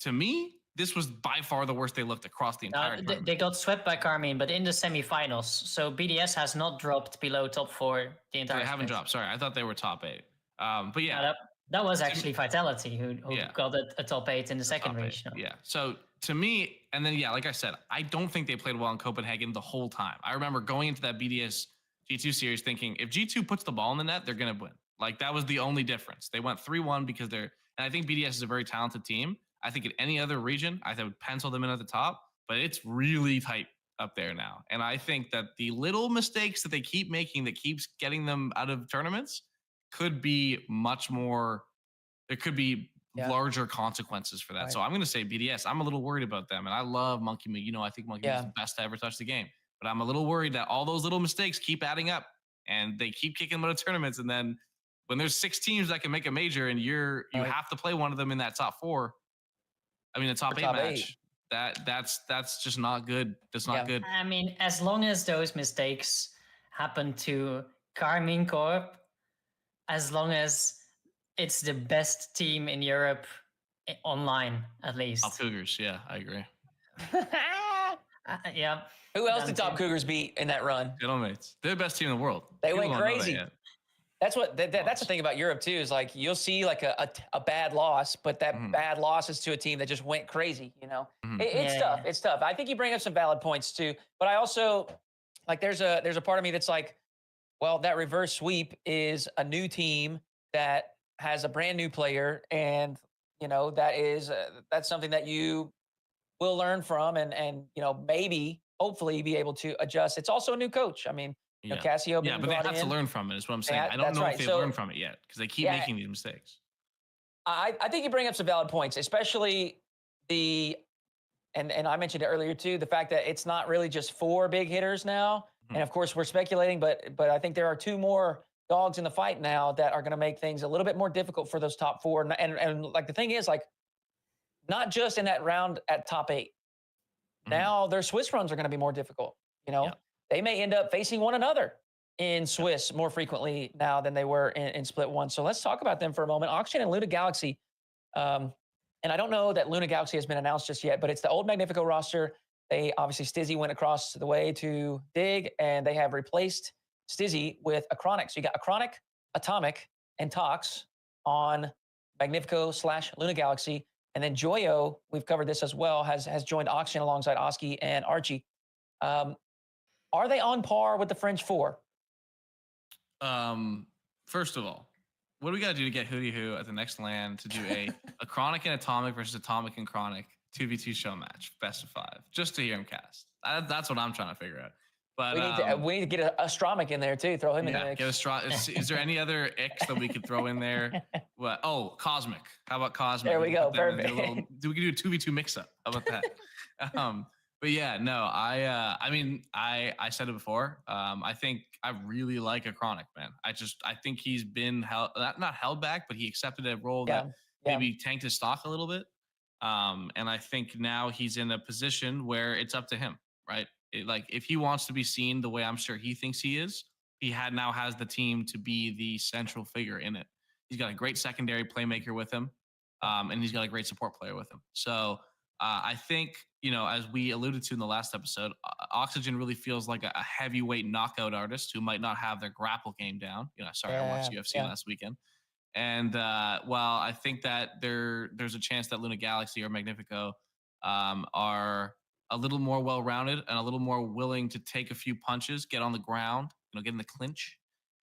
to me, this was by far the worst they looked across the entire tournament. They got swept by Karmine, but in the semifinals. So BDS has not dropped below top 4 the entire They haven't dropped. Sorry, I thought they were top 8. But yeah. No, that was actually Vitality who got a top 8 in the second regional. Yeah. So to me, and then, like I said, I don't think they played well in Copenhagen the whole time. I remember going into that BDS G2 series thinking, if G2 puts the ball in the net, they're going to win. Like, that was the only difference. They went 3-1 because and I think BDS is a very talented team. I think in any other region, I would pencil them in at the top, but it's really tight up there now. And I think that the little mistakes that they keep making that keeps getting them out of tournaments could be much more, there could be larger consequences for that. Right. So I'm going to say BDS. I'm a little worried about them. And I love Monkey Moo. I think Monkey Moo is the best to ever touch the game. But I'm a little worried that all those little mistakes keep adding up and they keep kicking them out of tournaments. And then when there's 6 teams that can make a major and you have to play one of them in that top 4, I mean, the top 8 match, that's just not good. That's not good. I mean, as long as those mistakes happen to Karmine Corp, as long as it's the best team in Europe online, at least. Top Cougars, yeah, I agree. Yeah. Who else did Top Cougars beat in that run? Gentlemen, they're the best team in the world. They went crazy. That's what that's the thing about Europe too, is like you'll see like a bad loss, but that bad loss is to a team that just went crazy, It's tough. It's tough. I think you bring up some valid points too, but I also like there's a part of me that's like, well, that reverse sweep is a new team that has a brand new player, and that's something that you will learn from, and maybe hopefully be able to adjust. It's also a new coach. I mean, Cassio. Yeah, but they have to learn from it, is what I'm saying. I don't know if they've learned from it yet because they keep making these mistakes. I think you bring up some valid points, especially and I mentioned it earlier too, the fact that it's not really just 4 big hitters now. And of course we're speculating, but I think there are 2 more dogs in the fight now that are going to make things a little bit more difficult for those top 4. And like the thing is, like, not just in that round at top 8. Now their Swiss runs are going to be more difficult. They may end up facing one another in Swiss more frequently now than they were in Split 1. So let's talk about them for a moment. Oxygen and Luna Galaxy. And I don't know that Luna Galaxy has been announced just yet, but it's the old Magnifico roster. They obviously, Stizzy went across the way to Dig, and they have replaced Stizzy with Acronic. So you got Acronic, Atomic, and Tox on Magnifico/Luna Galaxy. And then Joyo, we've covered this as well, has joined Oxygen alongside Oski and Archie. Are they on par with the French 4? First of all, what do we got to do to get Hootie Who at the next LAN to do a Chronic and Atomic versus Atomic and Chronic 2v2 show match, best of 5, just to hear him cast? That's what I'm trying to figure out. But we need to get a Astromic in there too. Throw him in there. Is there any other X that we could throw in there? What? Oh, Cosmic. How about Cosmic? There we go. Perfect. We can do a 2v2 mix-up. How about that? But yeah, no, I mean, I said it before. I think I really like a Chronic, man. I think he's been not held back, but he accepted a role that maybe tanked his stock a little bit. And I think now he's in a position where it's up to him, right? Like, if he wants to be seen the way I'm sure he thinks he is, he now has the team to be the central figure in it. He's got a great secondary playmaker with him, and he's got a great support player with him. So I think, as we alluded to in the last episode, Oxygen really feels like a heavyweight knockout artist who might not have their grapple game down. I watched UFC last weekend. And while I think that there's a chance that Luna Galaxy or Magnifico are a little more well-rounded and a little more willing to take a few punches, get on the ground, get in the clinch.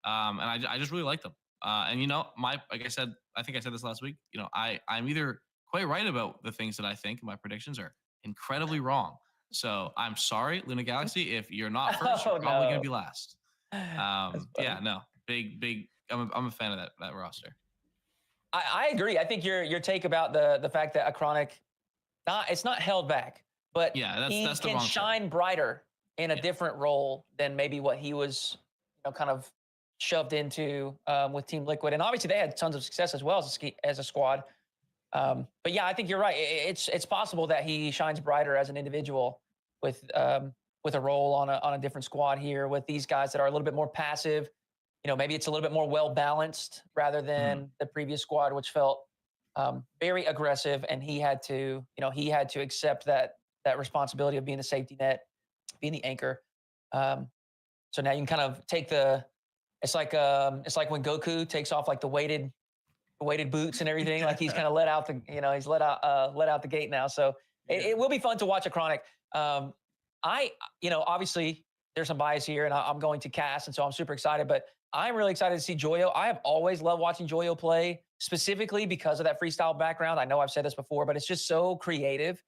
And I just really like them. And like I said, I think I said this last week, I'm either quite right about the things that I think, my predictions are incredibly wrong. So I'm sorry, Luna Galaxy, if you're not first, you're probably going to be last. Big. I'm a fan of that roster. I agree. I think your take about the fact that Acronic, it's not held back, but he can shine brighter in a different role than maybe what he was, kind of shoved into with Team Liquid. And obviously they had tons of success as well as a squad. But yeah, I think you're right. It's possible that he shines brighter as an individual with a role on a different squad here with these guys that are a little bit more passive. Maybe it's a little bit more well balanced rather than the previous squad, which felt very aggressive, and he had to accept that responsibility of being the safety net, being the anchor. So now you can kind of take it's like when Goku takes off like the weighted boots and everything. Like he's kind of let out the gate now. So it will be fun to watch a Chronic. Obviously there's some bias here, and I'm going to cast, and so I'm super excited. But I'm really excited to see Joyo. I have always loved watching Joyo play, specifically because of that freestyle background. I know I've said this before, but it's just so creative.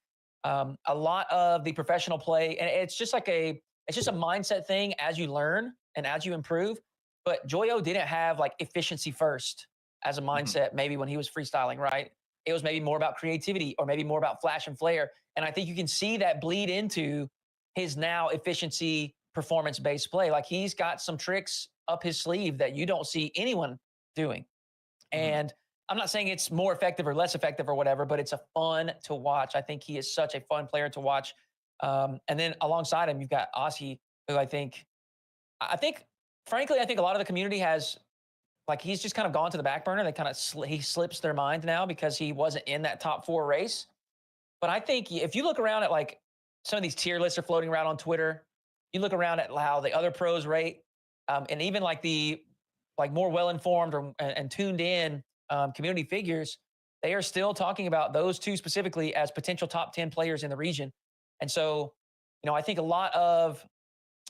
A lot of the professional play, and it's just a mindset thing as you learn and as you improve. But Joyo didn't have like efficiency first as a mindset, maybe when he was freestyling, right? It was maybe more about creativity, or maybe more about flash and flare. And I think you can see that bleed into his now efficiency performance-based play. Like he's got some tricks up his sleeve that you don't see anyone doing. And I'm not saying it's more effective or less effective or whatever, but it's a fun to watch. I think he is such a fun player to watch. And then alongside him, you've got Aussie, who I think, frankly, a lot of the community has, like, he's just kind of gone to the back burner. They kind of he slips their mind now because he wasn't in that top 4 race. But I think if you look around at like some of these tier lists are floating around on Twitter, you look around at how the other pros rate, and even like the more well-informed and tuned in community figures, they are still talking about those two specifically as potential top 10 players in the region. And so, I think a lot of,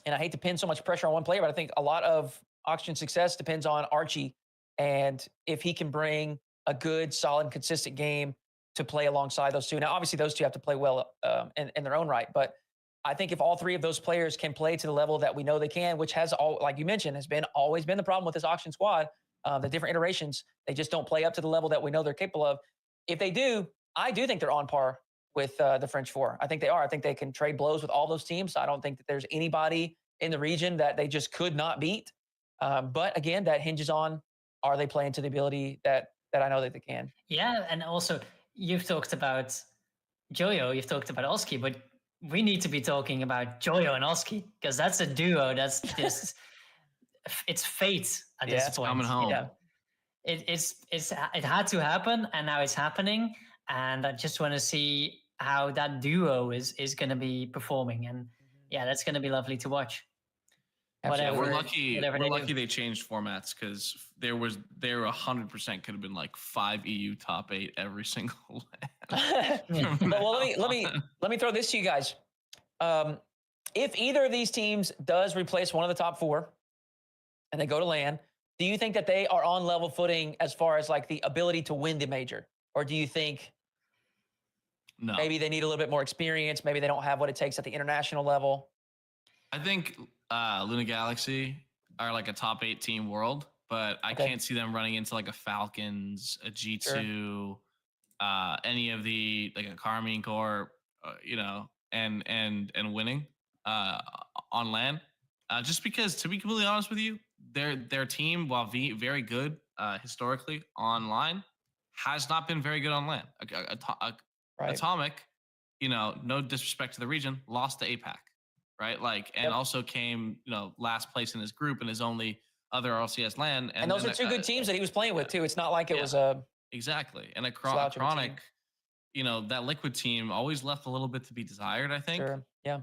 and I hate to pin so much pressure on one player, but I think a lot of Oxygen's success depends on Archie, and if he can bring a good, solid, consistent game to play alongside those two. Now, obviously, those two have to play well in their own right, but I think if all 3 of those players can play to the level that we know they can, which has, like you mentioned, always been the problem with this Oxygen squad, the different iterations, they just don't play up to the level that we know they're capable of. If they do, I do think they're on par with the French 4. I think they are. I think they can trade blows with all those teams. I don't think that there's anybody in the region that they just could not beat. But again, that hinges on, are they playing to the ability that I know that they can? Yeah, and also you've talked about Joyo, you've talked about Oski, but we need to be talking about Joyo and Oski, because that's a duo that's just it's fate at this point. Coming home. Yeah. It had to happen, and now it's happening. And I just want to see how that duo is going to be performing. And yeah, that's going to be lovely to watch. Whatever, we're lucky. We're lucky they changed formats, because there 100% could have been like 5 EU top 8 every single land. Well, let me throw this to you guys. If either of these teams does replace one of the top 4, and they go to LAN, do you think that they are on level footing as far as like the ability to win the major, or do you think maybe they need a little bit more experience? Maybe they don't have what it takes at the international level. I think Luna Galaxy are like a top 8 team world, but I can't see them running into like a Falcons, a G2, any of the, like a Carmine Corp, and winning on LAN. Just because, to be completely honest with you, their team, while very good historically online, has not been very good on LAN. Atomic, no disrespect to the region, lost to APAC. Right, like, and also came, last place in his group in his only other RLCS LAN. And those are 2 good teams that he was playing with too. It's not like it was a exactly. And a Chronic, that Liquid team always left a little bit to be desired, I think. Sure. Yeah.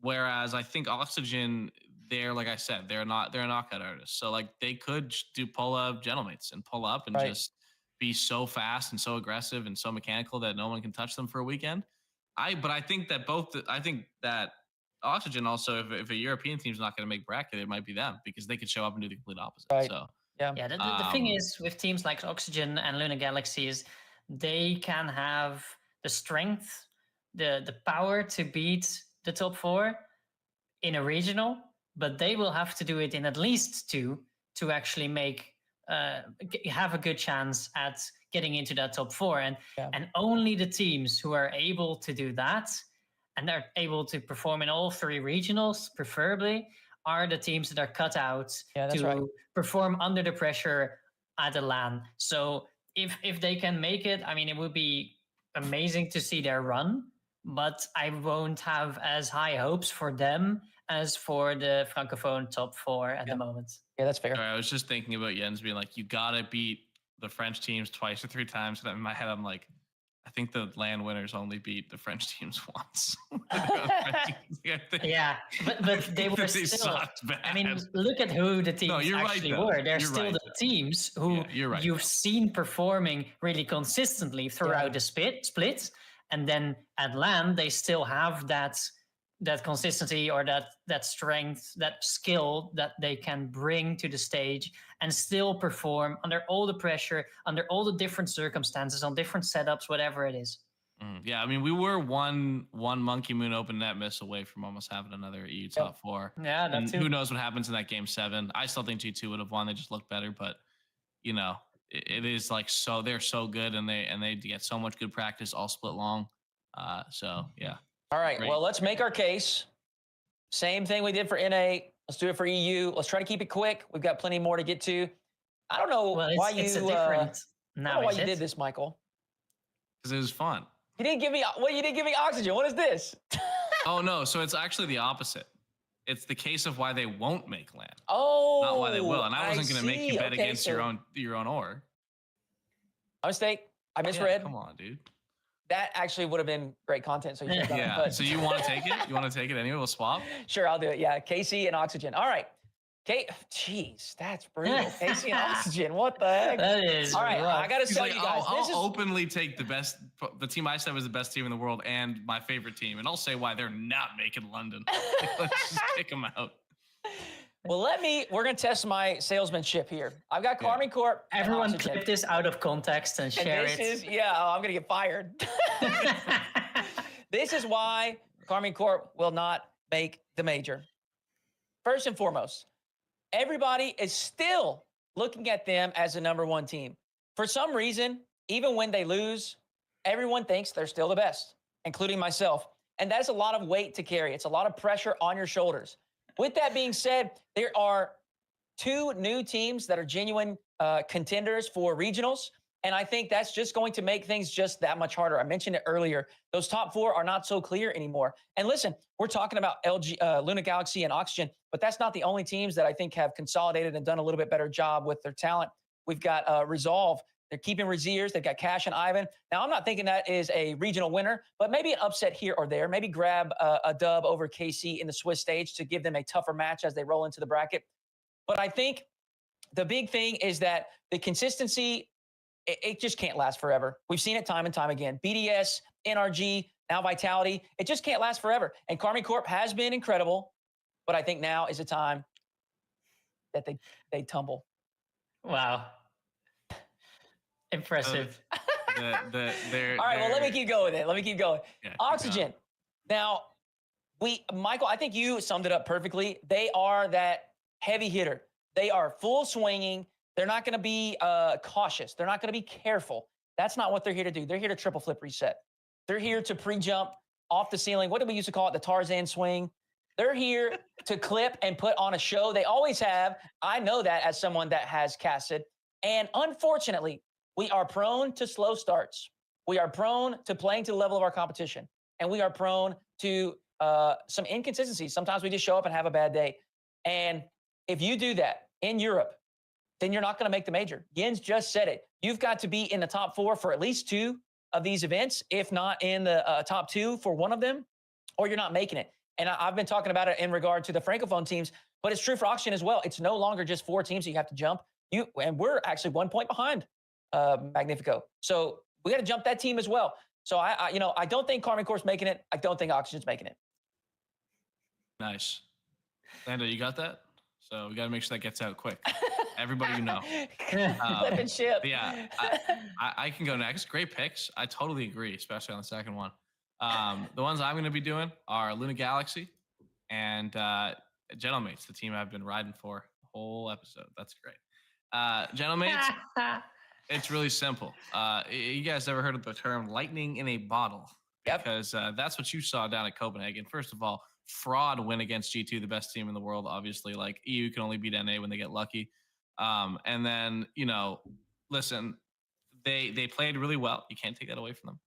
Whereas I think Oxygen, like I said, they're a knockout artist. So like they could do pull up Gentlemates and pull up and just be so fast and so aggressive and so mechanical that no one can touch them for a weekend. But I think that Oxygen also, if a European team's not going to make bracket, it might be them, because they could show up and do the complete opposite. Right. So yeah. The thing is with teams like Oxygen and Luna Galaxy is they can have the strength, the power to beat the top 4 in a regional, but they will have to do it in at least 2 to actually have a good chance at getting into that top 4. And only the teams who are able to do that, and are able to perform in all 3 regionals, preferably, are the teams that are cut out to perform under the pressure at a LAN. So if they can make it, I mean, it would be amazing to see their run, but I won't have as high hopes for them as for the Francophone top 4 at the moment. Yeah, that's fair. I was just thinking about Jens being like, you gotta beat the French teams twice or 3 times, and in my head, I'm like, I think the LAN winners only beat the French teams once. Yeah, but they were still. I mean, look at who the teams actually were. They're still the teams who you've seen performing really consistently throughout the splits, and then at LAN they still have that consistency or that strength, that skill that they can bring to the stage and still perform under all the pressure, under all the different circumstances, on different setups, whatever it is. Yeah, I mean, we were one Monkey Moon open net miss away from almost having another EU top 4. Yeah, that's who knows what happens in that game 7. I still think G2 would have won. They just looked better, but it is like, so they're so good, and they get so much good practice all split long. So yeah. All right. Great. Well, let's make our case. Same thing we did for NA. Let's do it for EU. Let's try to keep it quick. We've got plenty more to get to. I don't know why you did this, Michael. Because it was fun. You didn't give me oxygen. What is this? Oh no, so it's actually the opposite. It's the case of why they won't make LAN. Oh, not why they will. And I wasn't going to make you bet against your own org. My mistake. I misread. Come on, dude. That actually would have been great content. So you should have done it. But... So you want to take it? You want to take it anyway? We'll swap. Sure, I'll do it. Yeah, KC and oxygen. All right. Jeez, that's brutal. KC and oxygen. What the heck? That is. All right, I gotta tell you guys. I'll openly take the team I said was the best team in the world and my favorite team, and I'll say why they're not making London. Let's just kick them out. Well, we're going to test my salesmanship here. I've got Karmine Corp. Everyone clip this out of context and share it. I'm going to get fired. This is why Karmine Corp will not make the major. First and foremost, everybody is still looking at them as the number 1 team. For some reason, even when they lose, everyone thinks they're still the best, including myself. And that's a lot of weight to carry. It's a lot of pressure on your shoulders. With that being said, there are 2 new teams that are genuine contenders for regionals. And I think that's just going to make things just that much harder. I mentioned it earlier. Those top 4 are not so clear anymore. And listen, we're talking about Luna Galaxy and Oxygen, but that's not the only teams that I think have consolidated and done a little bit better job with their talent. We've got Resolve. They're keeping Raziers. They've got Cash and Ivan. Now, I'm not thinking that is a regional winner, but maybe an upset here or there. Maybe grab a dub over KC in the Swiss stage to give them a tougher match as they roll into the bracket. But I think the big thing is that the consistency, it just can't last forever. We've seen it time and time again. BDS, NRG, now Vitality. It just can't last forever. And Karmine Corp has been incredible, but I think now is the time that they tumble. Wow. Impressive. All right, well, let me keep going with it. Yeah, Oxygen. Now, Michael, I think you summed it up perfectly. They are that heavy hitter. They are full swinging. They're not going to be cautious. They're not going to be careful. That's not what they're here to do. They're here to triple flip reset. They're here to pre-jump off the ceiling. What did we used to call it? The Tarzan swing. They're here to clip and put on a show. They always have. I know that as someone that has casted. And unfortunately, we are prone to slow starts. We are prone to playing to the level of our competition. And we are prone to some inconsistencies. Sometimes we just show up and have a bad day. And if you do that in Europe, then you're not going to make the major. Jens just said it. You've got to be in the top 4 for at least 2 of these events, if not in the top 2 for one of them, or you're not making it. And I've been talking about it in regard to the Francophone teams, but it's true for Oxygen as well. It's no longer just 4 teams that you have to jump. And we're actually 1 point behind Magnifico. So we got to jump that team as well. So I don't think Karmine Corp's making it. I don't think Oxygen's making it. Nice. Lando, you got that? So we got to make sure that gets out quick. Everybody you know. Flipping ship. Yeah, I can go next. Great picks. I totally agree, especially on the second one. The ones I'm going to be doing are Luna Galaxy and Gentlemates, the team I've been riding for the whole episode. That's great. Gentlemates, it's really simple. You guys ever heard of the term lightning in a bottle? Yep. Because that's what you saw down at Copenhagen. First of all, fraud win against G2, the best team in the world. Obviously, like EU can only beat NA when they get lucky. And then, listen, they played really well. You can't take that away from them.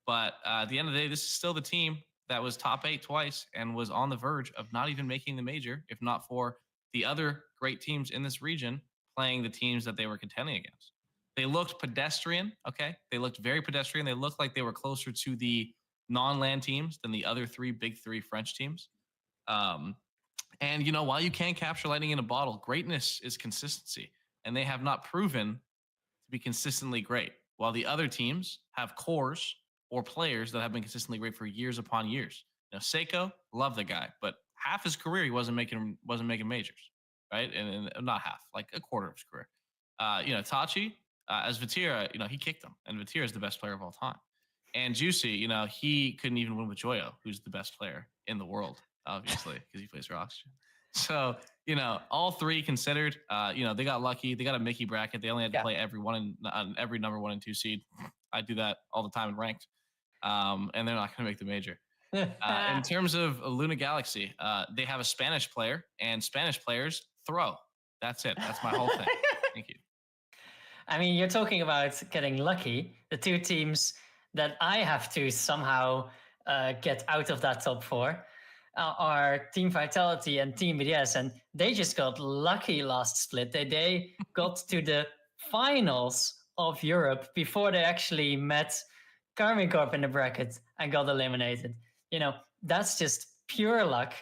But at the end of the day, this is still the team that was top 8 twice and was on the verge of not even making the major, if not for the other great teams in this region playing the teams that they were contending against. They looked pedestrian, okay? They looked very pedestrian. They looked like they were closer to the non-LAN teams than the other big three French teams. And, you know, while you can capture lightning in a bottle, greatness is consistency. And they have not proven to be consistently great, while the other teams have cores or players that have been consistently great for years upon years. Now, Seiko, love the guy, but half his career he wasn't making majors, right? And not half, like a quarter of his career. You know, Tachi, as Vatira, you know, he kicked him, and Vatira is the best player of all time. And Juicy, you know, he couldn't even win with Joyo, who's the best player in the world, obviously, because he plays for Oxygen. So, you know, all three considered, you know, they got lucky. They got a Mickey bracket. They only had to play every number 1 and 2 seed. I do that all the time in ranked, and they're not going to make the major. In terms of Luna Galaxy, they have a Spanish player, and Spanish players throw. That's it. That's my whole thing. Thank you. I mean, you're talking about getting lucky. The two teams that I have to somehow get out of that top 4 are Team Vitality and Team BDS, and they just got lucky last split. They got to the finals of Europe before they actually met Karmine Corp in the bracket and got eliminated. You know, that's just pure luck.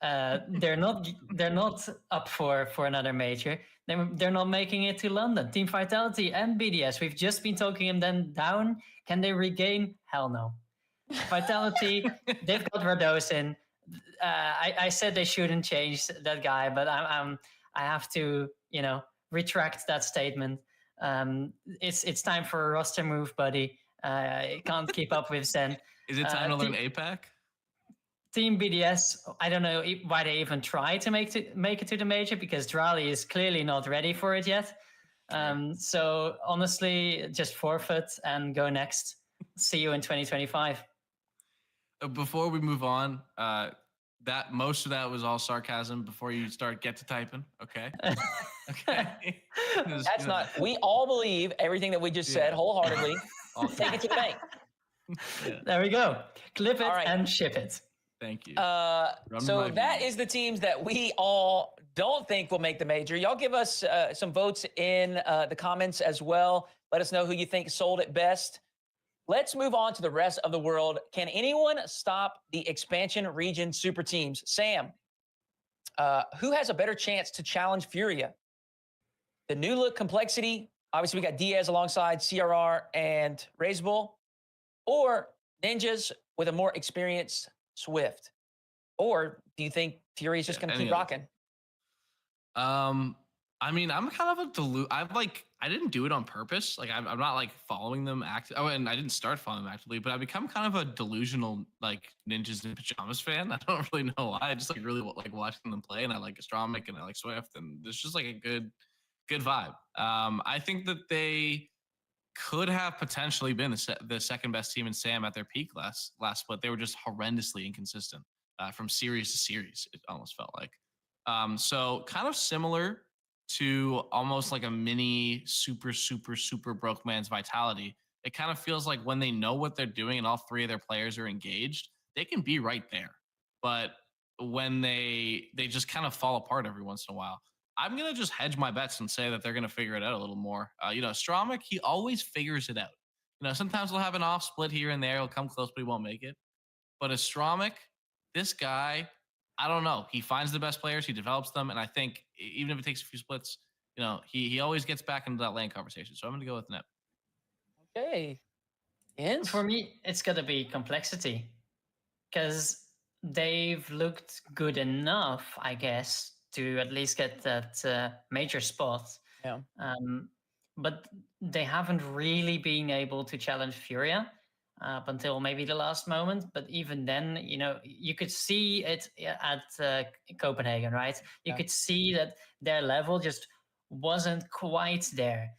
They're not up for another major. They're not making it to London. Team Vitality and BDS, we've just been talking them down. Can they regain? Hell no. Vitality, they've got Radosin. I said they shouldn't change that guy, but I have to, you know, retract that statement. It's time for a roster move, buddy. Can't keep up with Zen. Is it time to learn APAC? Team BDS, I don't know why they even try to make it to the major, because Drali is clearly not ready for it yet. So honestly, just forfeit and go next. See you in 2025. Before we move on, that most of that was all sarcasm. Before you get to typing, okay? Okay. That's not. We all believe everything that we just said wholeheartedly. Take it to the bank. There we go. Clip it and ship it. Thank you. So that is the teams that we all don't think will make the major. Y'all give us some votes in the comments as well. Let us know who you think sold it best. Let's move on to the rest of the world. Can anyone stop the expansion region super teams? Sam, who has a better chance to challenge Furia? The new look complexity. Obviously, we got Diaz alongside CRR and Razebull, or Ninjas with a more experienced Swift? Or do you think Fury is just going to keep rocking? I mean, I'm kind of a I didn't do it on purpose. Like, I'm not like following them actively. Oh, and I didn't start following them actively, but I've become kind of a delusional like Ninjas in Pajamas fan. I don't really know why. I just like really like watching them play, and I like Astronomic and I like Swift, and it's just like a good vibe. I think that they could have potentially been the second best team in SAM at their peak last split. They were just horrendously inconsistent from series to series. It almost felt like. So kind of similar to almost like a mini super broke man's Vitality. It kind of feels like when they know what they're doing and all three of their players are engaged, they can be right there. But when they just kind of fall apart every once in a while, I'm going to just hedge my bets and say that they're going to figure it out a little more. You know, Astronomic, he always figures it out. You know, sometimes he'll have an off split here and there. He'll come close, but he won't make it. But Astronomic, this guy, I don't know. He finds the best players. He develops them. And I think even if it takes a few splits, you know, he always gets back into that lane conversation. So I'm going to go with Nip. Okay. And for me, it's got to be complexity, because they've looked good enough, I guess, to at least get that major spot. Yeah. But they haven't really been able to challenge Furia up until maybe the last moment. But even then, you know, you could see it at Copenhagen, right? You could see that their level just wasn't quite there.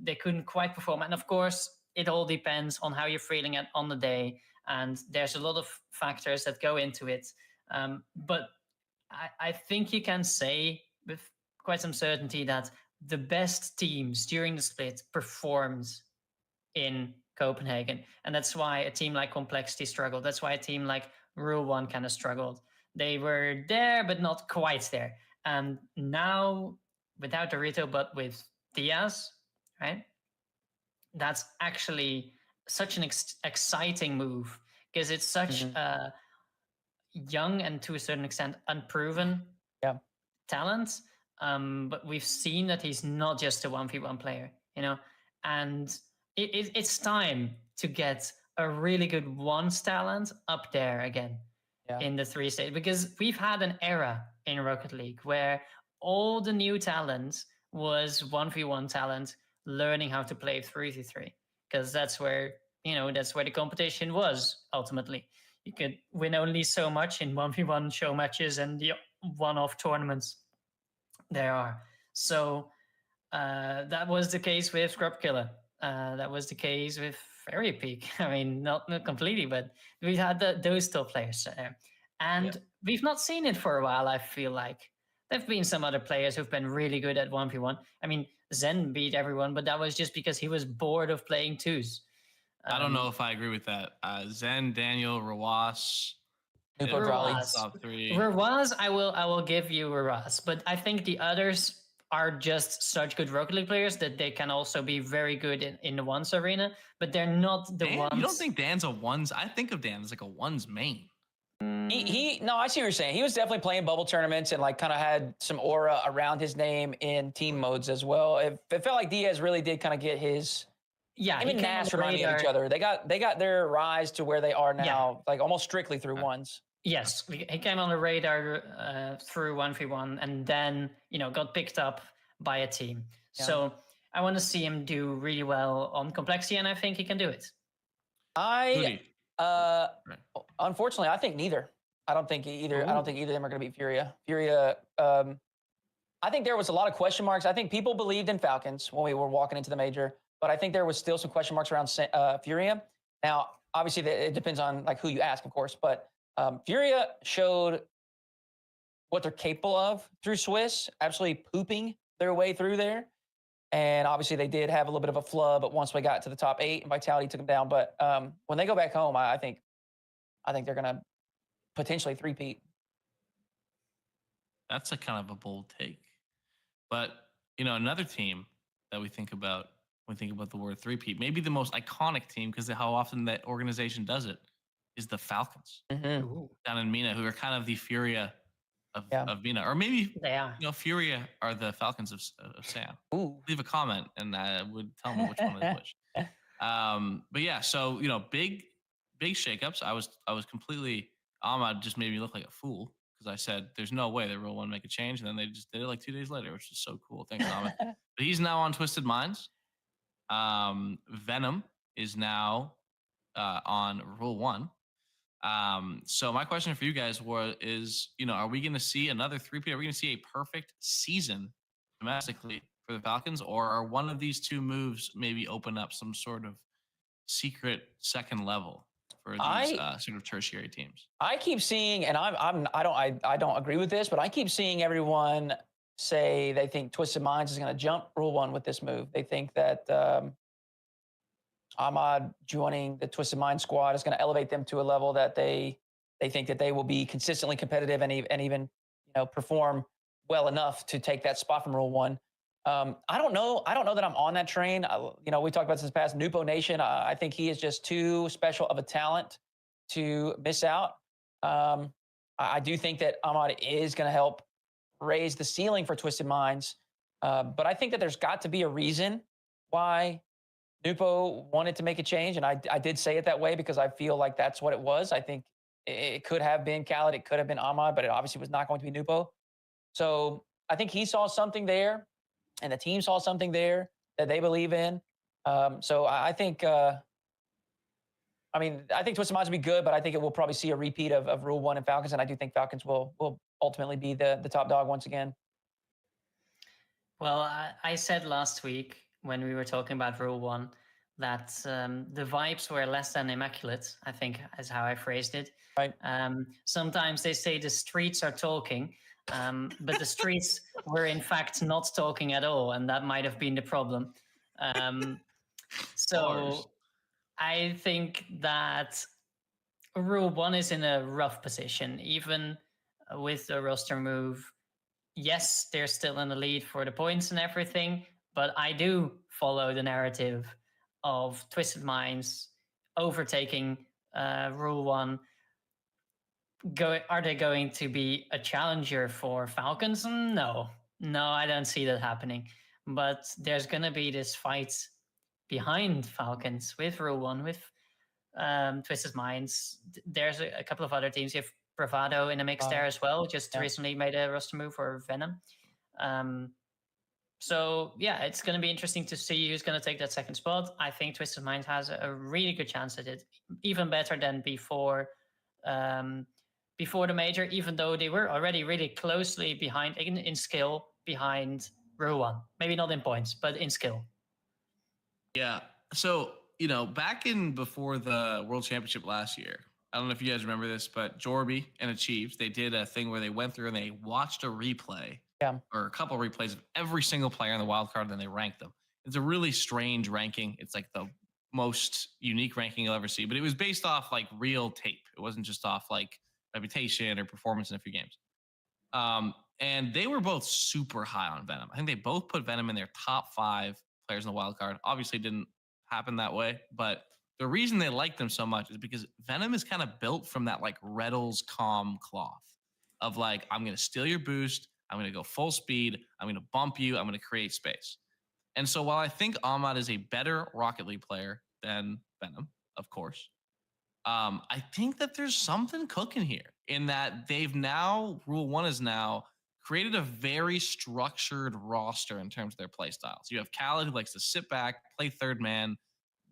They couldn't quite perform. And of course, it all depends on how you're feeling on the day. And there's a lot of factors that go into it. But I think you can say with quite some certainty that the best teams during the split performed in Copenhagen. And that's why a team like Complexity struggled. That's why a team like Rule 1 kind of struggled. They were there, but not quite there. And now, without Dorito, but with Diaz, right? that's actually such an exciting move because it's such a young and to a certain extent unproven talent. But we've seen that he's not just a 1v1 player, and it's time to get a really good ones talent up there again in the 3 stage, because we've had an era in Rocket League where all the new talent was 1v1 talent learning how to play 3v3, because that's where the competition was ultimately. You could win only so much in 1v1 show matches and the one-off tournaments there are. So that was the case with Scrub Killer. That was the case with Fairy Peak. I mean, not completely, but we had those top players there. And we've not seen it for a while, I feel like. There have been some other players who've been really good at 1v1. I mean, Zen beat everyone, but that was just because he was bored of playing twos. I don't know if I agree with that. Zen, Daniel, Rawas, top 3. Rawas, I will give you Rawas, but I think the others are just such good Rocket League players that they can also be very good in the ones arena, but they're not the ones. You don't think Dan's a ones? I think of Dan as like a ones main. No, I see what you're saying. He was definitely playing bubble tournaments and like kind of had some aura around his name in team modes as well. It felt like Diaz really did kind of get his. Yeah, him and Nash reminding each other. They got their rise to where they are now, like almost strictly through ones. Yes, he came on the radar through 1v1 and then, got picked up by a team. Yeah. So I want to see him do really well on complexity, and I think he can do it. Unfortunately, I think neither. I don't think either of them are going to beat Furia. Furia, I think there was a lot of question marks. I think people believed in Falcons when we were walking into the major, but I think there was still some question marks around Furia. Now, obviously, it depends on like who you ask, of course, but Furia showed what they're capable of through Swiss, absolutely pooping their way through there. And obviously, they did have a little bit of a flub, but once we got to the top 8, and Vitality took them down. But when they go back home, I think they're going to potentially three-peat. That's a kind of a bold take. But, another team that we think about when we think about the word three-peat, maybe the most iconic team because of how often that organization does it, is the Falcons down in MENA, who are kind of the Furia of MENA. Or maybe, Furia are the Falcons of SAM. Leave a comment and I would tell me which one is which. But yeah, so, big shakeups. I was completely, Ahmad just made me look like a fool because I said, there's no way they really want to make a change. And then they just did it like 2 days later, which is so cool. Thanks, Ahmad. But he's now on Twisted Minds. Venom is now on Rule 1. So my question for you guys is, are we going to see another three-peat? Are we going to see a perfect season domestically for the Falcons, or are one of these two moves maybe open up some sort of secret second level for these sort of tertiary teams? I keep seeing, and I don't agree with this, but I keep seeing everyone say they think Twisted Minds is going to jump Rule 1 with this move. They think that Ahmad joining the Twisted Mind squad is going to elevate them to a level that they think that they will be consistently competitive and even perform well enough to take that spot from Rule 1. I don't know that I'm on that train. We talked about this in the past. Nupo Nation, I think he is just too special of a talent to miss out. I do think that Ahmad is going to help raise the ceiling for Twisted Minds. But I think that there's got to be a reason why Nupo wanted to make a change. And I did say it that way because I feel like that's what it was. I think it could have been Khaled. It could have been Ahmad, but it obviously was not going to be Nupo. So I think he saw something there and the team saw something there that they believe in. So I think, I think Twisted Minds will be good, but I think it will probably see a repeat of Rule 1 and Falcons. And I do think Falcons will ultimately be the top dog once again. Well, I said last week when we were talking about Rule 1 that the vibes were less than immaculate, I think is how I phrased it. Right. Sometimes they say the streets are talking, but the streets were in fact not talking at all, and that might have been the problem. So I think that Rule 1 is in a rough position, even with the roster move. Yes, they're still in the lead for the points and everything, but I do follow the narrative of Twisted Minds overtaking Rule 1. Are they going to be a challenger for Falcons? No, I don't see that happening. But there's going to be this fight behind Falcons with Rule 1, with Twisted Minds. There's a couple of other teams. You have Bravado in the mix there as well. Just recently made a roster move for Venom. So yeah, it's going to be interesting to see who's going to take that second spot. I think Twisted Minds has a really good chance at it, even better than before the major, even though they were already really closely behind in skill behind Rule 1. Maybe not in points, but in skill. Yeah. So, back in before the World Championship last year, I don't know if you guys remember this, but Jorby and Achieves, they did a thing where they went through and they watched a replay or a couple of replays of every single player in the wild card, and then they ranked them. It's a really strange ranking. It's like the most unique ranking you'll ever see, but it was based off like real tape. It wasn't just off like reputation or performance in a few games. And they were both super high on Venom. I think they both put Venom in their top 5 players in the wild card. Obviously didn't happen that way, but the reason they like them so much is because Venom is kind of built from that like Reddles calm cloth of like, I'm going to steal your boost. I'm going to go full speed. I'm going to bump you. I'm going to create space. And so while I think Ahmad is a better Rocket League player than Venom, of course, I think that there's something cooking here in that they've now, Rule 1 is now created a very structured roster in terms of their play styles. You have Khaled, who likes to sit back, play third man,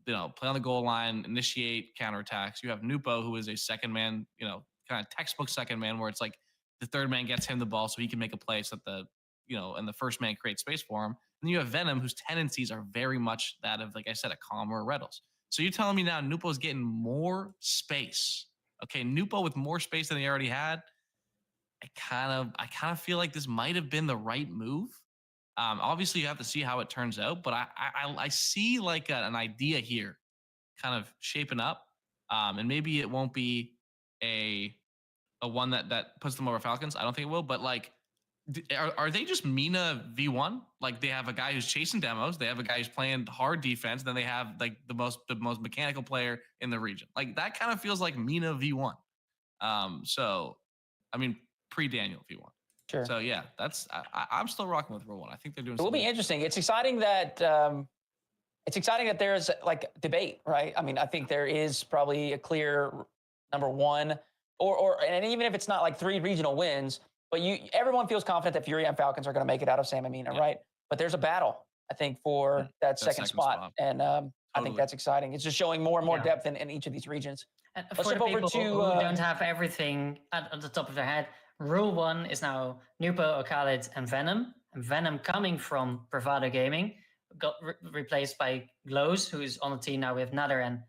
play on the goal line, initiate counterattacks. You have Nupo, who is a second man, kind of textbook second man, where it's like the third man gets him the ball so he can make a play so that and the first man creates space for him. And you have Venom, whose tendencies are very much that of, like I said, a Calm or a Reddles. So you're telling me now Nupo's getting more space. Okay, Nupo with more space than he already had. I kind of feel like this might have been the right move. Obviously, you have to see how it turns out, but I see like an idea here kind of shaping up. And maybe it won't be a one that puts them over Falcons. I don't think it will, but like, are they just Mina V1? Like they have a guy who's chasing demos, they have a guy who's playing hard defense, then they have like the most mechanical player in the region. Like that kind of feels like Mina V1. So I mean pre-Daniel V1. Sure. So yeah, I'm still rocking with Rule 1. I think they're doing. It will be interesting. It's exciting that there's like debate, right? I mean, I think there is probably a clear number one, and even if it's not like 3 regional wins, but everyone feels confident that Fury and Falcons are going to make it out of San Amina, right? But there's a battle, I think, for that second spot. And totally. I think that's exciting. It's just showing more and more depth in each of these regions. And for the people who don't have everything at the top of their head, Rule 1 is now Nupo, Khaled, and Venom. And Venom coming from Bravado Gaming, got replaced by Glows, who's on the team now with Nader and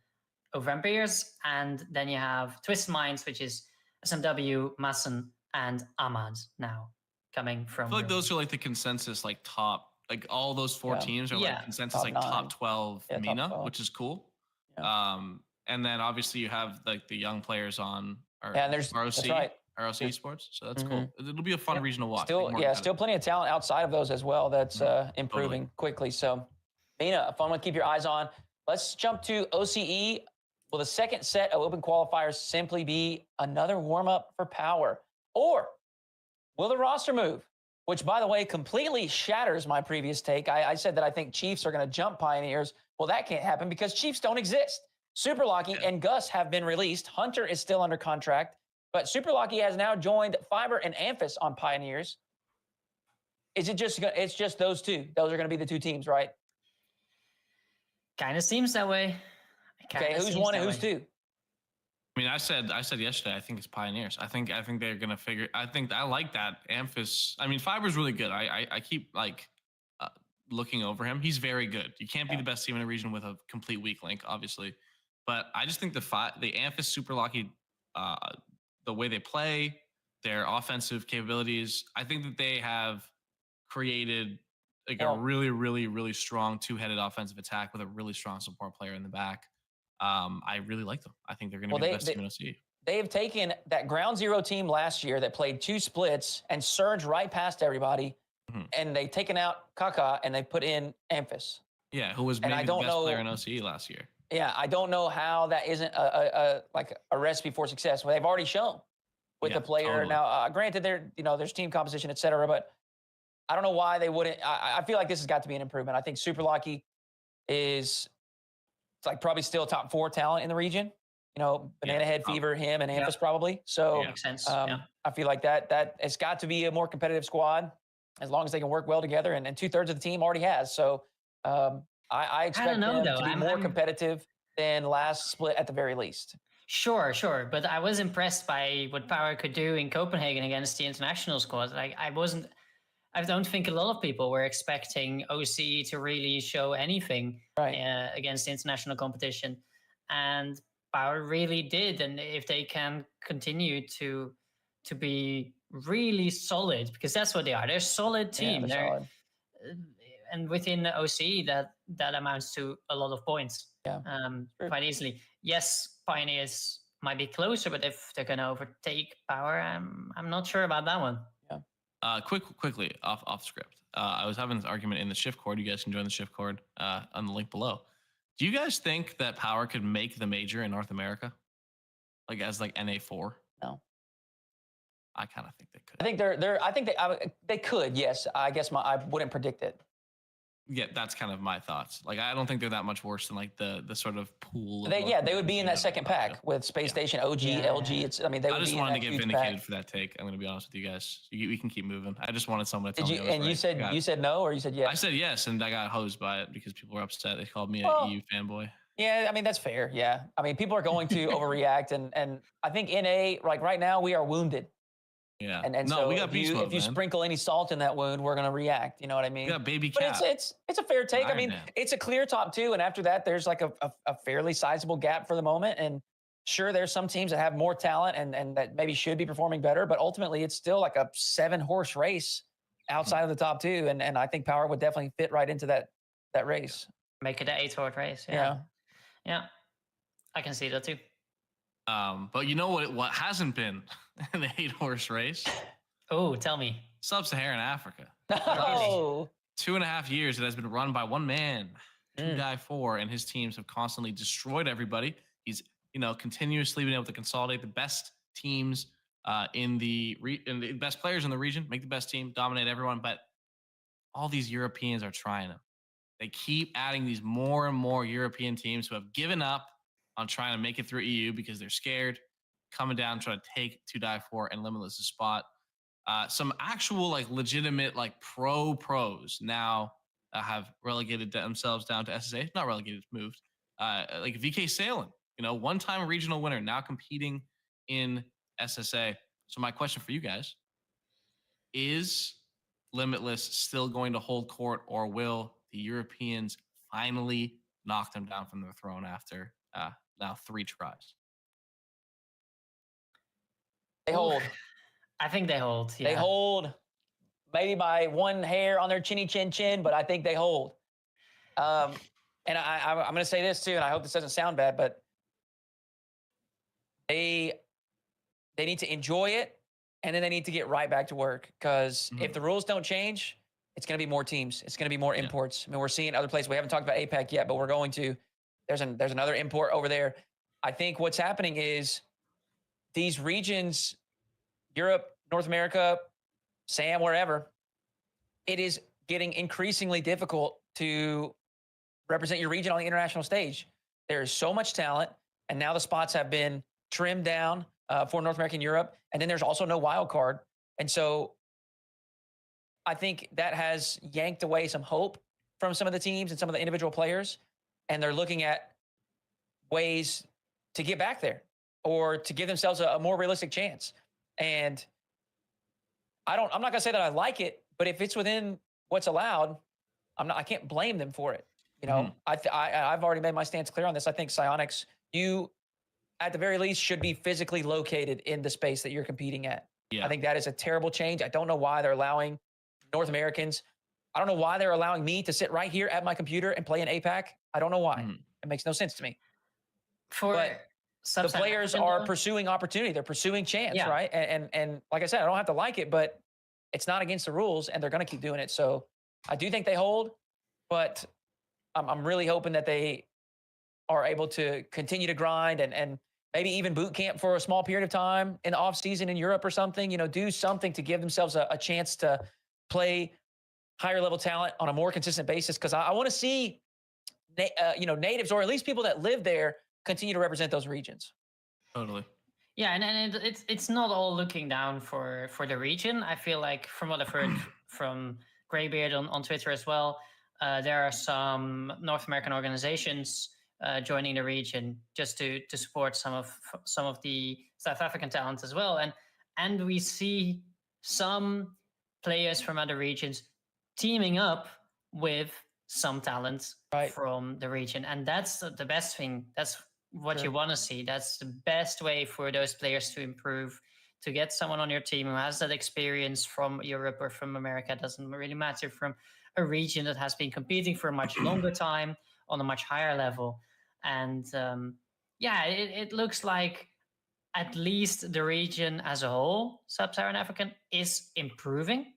Vampires. And then you have Twist Minds, which is SMW, Massen, and Ahmad now coming from. I feel like those are like the consensus, like top, like all those 4 teams are like consensus, like top 12 Mina, which is cool. And then obviously you have like the young players on there's ROC. That's right. RLC Esports, so that's cool. It'll be a fun region to watch. Still plenty of talent outside of those as well. That's improving quickly. So, Mina, a fun one to keep your eyes on. Let's jump to OCE. Will the second set of open qualifiers simply be another warm-up for Power? Or will the roster move? Which, by the way, completely shatters my previous take. I said that I think Chiefs are going to jump Pioneers. Well, that can't happen because Chiefs don't exist. Super Lucky and Gus have been released. Hunter is still under contract. But Super Lucky has now joined Fiber and Amphis on Pioneers. Is it just? It's just those two. Those are going to be the 2 teams, right? Kind of seems that way. Okay, who's 1 and who's 2? I mean, I said yesterday. I think it's Pioneers. I think they're going to figure. I think I like that Amphis. I mean, Fiber's really good. I keep like looking over him. He's very good. You can't be the best team in a region with a complete weak link, obviously. But I just think the Amphis Super Lucky. The way they play, their offensive capabilities, I think that they have created like a really, really, really strong 2-headed offensive attack with a really strong support player in the back. I really like them. I think they're going to be the best team in OC. They have taken that ground zero team last year that played 2 splits and surged right past everybody, and they've taken out Kaka and they put in Amphis. Yeah, who was maybe the best player in OCE last year. Yeah, I don't know how that isn't a recipe for success. Well, they've already shown with the player. Totally. Now, granted, there's team composition, et cetera, but I don't know why they wouldn't. I feel like this has got to be an improvement. I think Super Lucky is probably still top 4 talent in the region. Banana Head Fever, him, and Amphis probably. So makes sense. I feel like that it's got to be a more competitive squad as long as they can work well together. And 2/3 of the team already has. So I expect them to be more competitive than last split at the very least. Sure. But I was impressed by what Power could do in Copenhagen against the international squad. I don't think a lot of people were expecting OCE to really show anything against international competition. And Power really did. And if they can continue to be really solid, because that's what they are. They're a solid team. Yeah, they're solid. And within the OCE, that amounts to a lot of points. Quite easily. Yes, Pioneers might be closer, but if they're going to overtake Power, I'm not sure about that one. Quickly off script. I was having this argument in the ShiftCord. You guys can join the ShiftCord on the link below. Do you guys think that Power could make the major in North America, as NA4? No. I kind of think they could. I think they could. Yes, I guess I wouldn't predict it. Yeah, that's kind of my thoughts. I don't think they're that much worse than the sort of pool. They would be in that second pack with Space Station, OG, LG. I just wanted to get vindicated for that take. I'm going to be honest with you guys. We can keep moving. I just wanted someone to tell me. And you said no, or you said yes? I said yes, and I got hosed by it because people were upset. They called me an EU fanboy. Yeah, that's fair. Yeah, people are going to overreact, and I think NA right now we are wounded. Yeah. And so we got if you sprinkle any salt in that wound, we're going to react. You know what I mean? We got baby cat. But it's a fair take. It's a clear top 2. And after that, there's a fairly sizable gap for the moment. And sure, there's some teams that have more talent and that maybe should be performing better. But ultimately, it's still a 7-horse race outside of the top 2. And I think Power would definitely fit right into that race. Make it an 8-horse race. Yeah. I can see that too. But you know what hasn't been an 8-horse race? Oh, tell me. Sub-Saharan Africa. Oh. 2.5 years it has been run by one man, 2Die4, and his teams have constantly destroyed everybody. He's continuously been able to consolidate the best teams in the best players in the region, make the best team, dominate everyone. But all these Europeans are trying to. They keep adding these more and more European teams who have given up on trying to make it through EU because they're scared, coming down, trying to take 2Die4 and Limitless' spot. Some actual legitimate pros now have relegated themselves down to SSA. Not relegated, moved. VK Salem, one-time regional winner, now competing in SSA. So my question for you guys, is Limitless still going to hold court, or will the Europeans finally knock them down from their throne after now 3 tries? They hold. I think they hold. Yeah. They hold, maybe by one hair on their chinny chin, but I think they hold. And I'm going to say this too, and I hope this doesn't sound bad, but they need to enjoy it, and then they need to get right back to work. Because if the rules don't change, it's going to be more teams. It's going to be more imports. We're seeing other places. We haven't talked about APAC yet, but we're going to. There's another import over there. I think what's happening is these regions, Europe, North America, SAM, wherever, it is getting increasingly difficult to represent your region on the international stage. There is so much talent, and now the spots have been trimmed down for North America and Europe, and then there's also no wild card. And so I think that has yanked away some hope from some of the teams and some of the individual players, and they're looking at ways to get back there or to give themselves a more realistic chance. And I'm not going to say that I like it, but if it's within what's allowed, I can't blame them for it. I've already made my stance clear on this. I think Psyonix, you at the very least should be physically located in the space that you're competing at. Yeah. I think that is a terrible change. I don't know why they're allowing North Americans. I don't know why they're allowing me to sit right here at my computer and play in APAC. I don't know why. It makes no sense to me. But the players are pursuing opportunity. They're pursuing chance, right? And like I said, I don't have to like it, but it's not against the rules, and they're going to keep doing it. So I do think they hold, but I'm really hoping that they are able to continue to grind and maybe even boot camp for a small period of time in the off season in Europe or something, do something to give themselves a chance to play higher level talent on a more consistent basis. Cause I want to see, natives or at least people that live there continue to represent those regions. Totally. Yeah, and it's not all looking down for the region. I feel like from what I've heard from Greybeard on Twitter as well, there are some North American organizations joining the region just to support some of the South African talent as well, and we see some players from other regions teaming up with some talent from the region, and that's the best thing. That's what you want to see. That's the best way for those players to improve, to get someone on your team who has that experience from Europe or from America. It doesn't really matter, from a region that has been competing for a much longer time on a much higher level. And it looks like at least the region as a whole, Sub-Saharan African, is improving.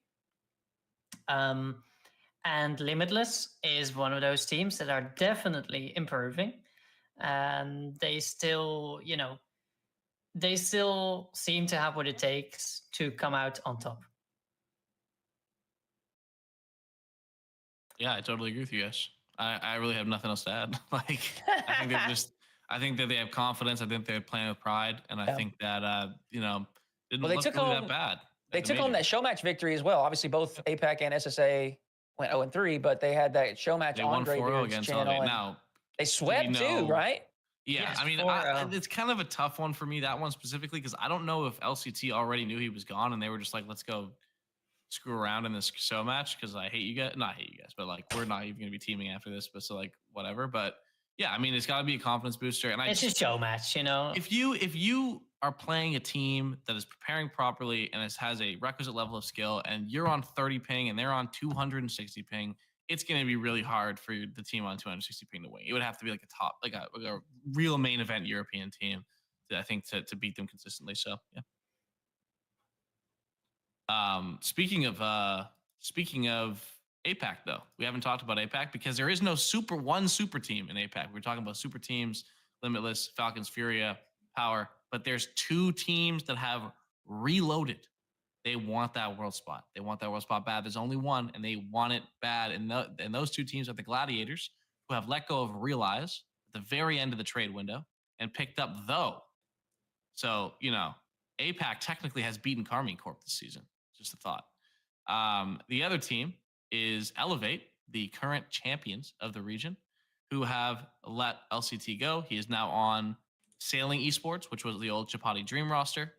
And Limitless is one of those teams that are definitely improving. And they still seem to have what it takes to come out on top. Yeah, I totally agree with you guys. I really have nothing else to add. Like, I think that they have confidence. I think they're playing with pride, and I think that didn't look really that bad. They took home that show match victory as well. Obviously, both APAC and SSA went 0-3, but they had that show match on Greybeard's channel. Now they swept too, right? Yeah, yes, I mean, it's kind of a tough one for me, that one specifically, because I don't know if LCT already knew he was gone and they were just like, let's go screw around in this show match because I hate you guys. Not hate you guys, but like we're not even going to be teaming after this. But so like whatever. But yeah, I mean, it's got to be a confidence booster. And it's a show match, If you are playing a team that is preparing properly and has a requisite level of skill, and you're on 30 ping and they're on 260 ping, it's going to be really hard for the team on 260 ping to win. It would have to be like a real main event European team, I think, to beat them consistently. So yeah. Speaking of APAC, though, we haven't talked about APAC because there is no super team in APAC. We're talking about super teams, Limitless, Falcons, Furia, Power, but there's two teams that have reloaded. They want that world spot. They want that world spot bad. There's only one, and they want it bad. And those two teams are the Gladiators, who have let go of Realize at the very end of the trade window and picked up Though. So, APAC technically has beaten Carmine Corp this season. Just a thought. The other team is Elevate, the current champions of the region, who have let LCT go. He is now on Sailing Esports, which was the old Chapati Dream roster.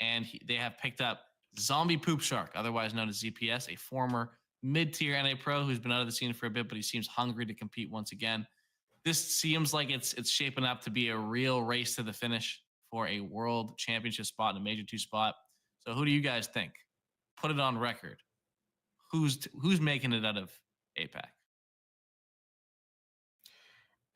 And they have picked up Zombie Poop Shark, otherwise known as ZPS, a former mid-tier NA pro who's been out of the scene for a bit, but he seems hungry to compete once again. This seems like it's shaping up to be a real race to the finish for a world championship spot and a Major 2 spot. So who do you guys think? Put it on record. Who's making it out of APAC?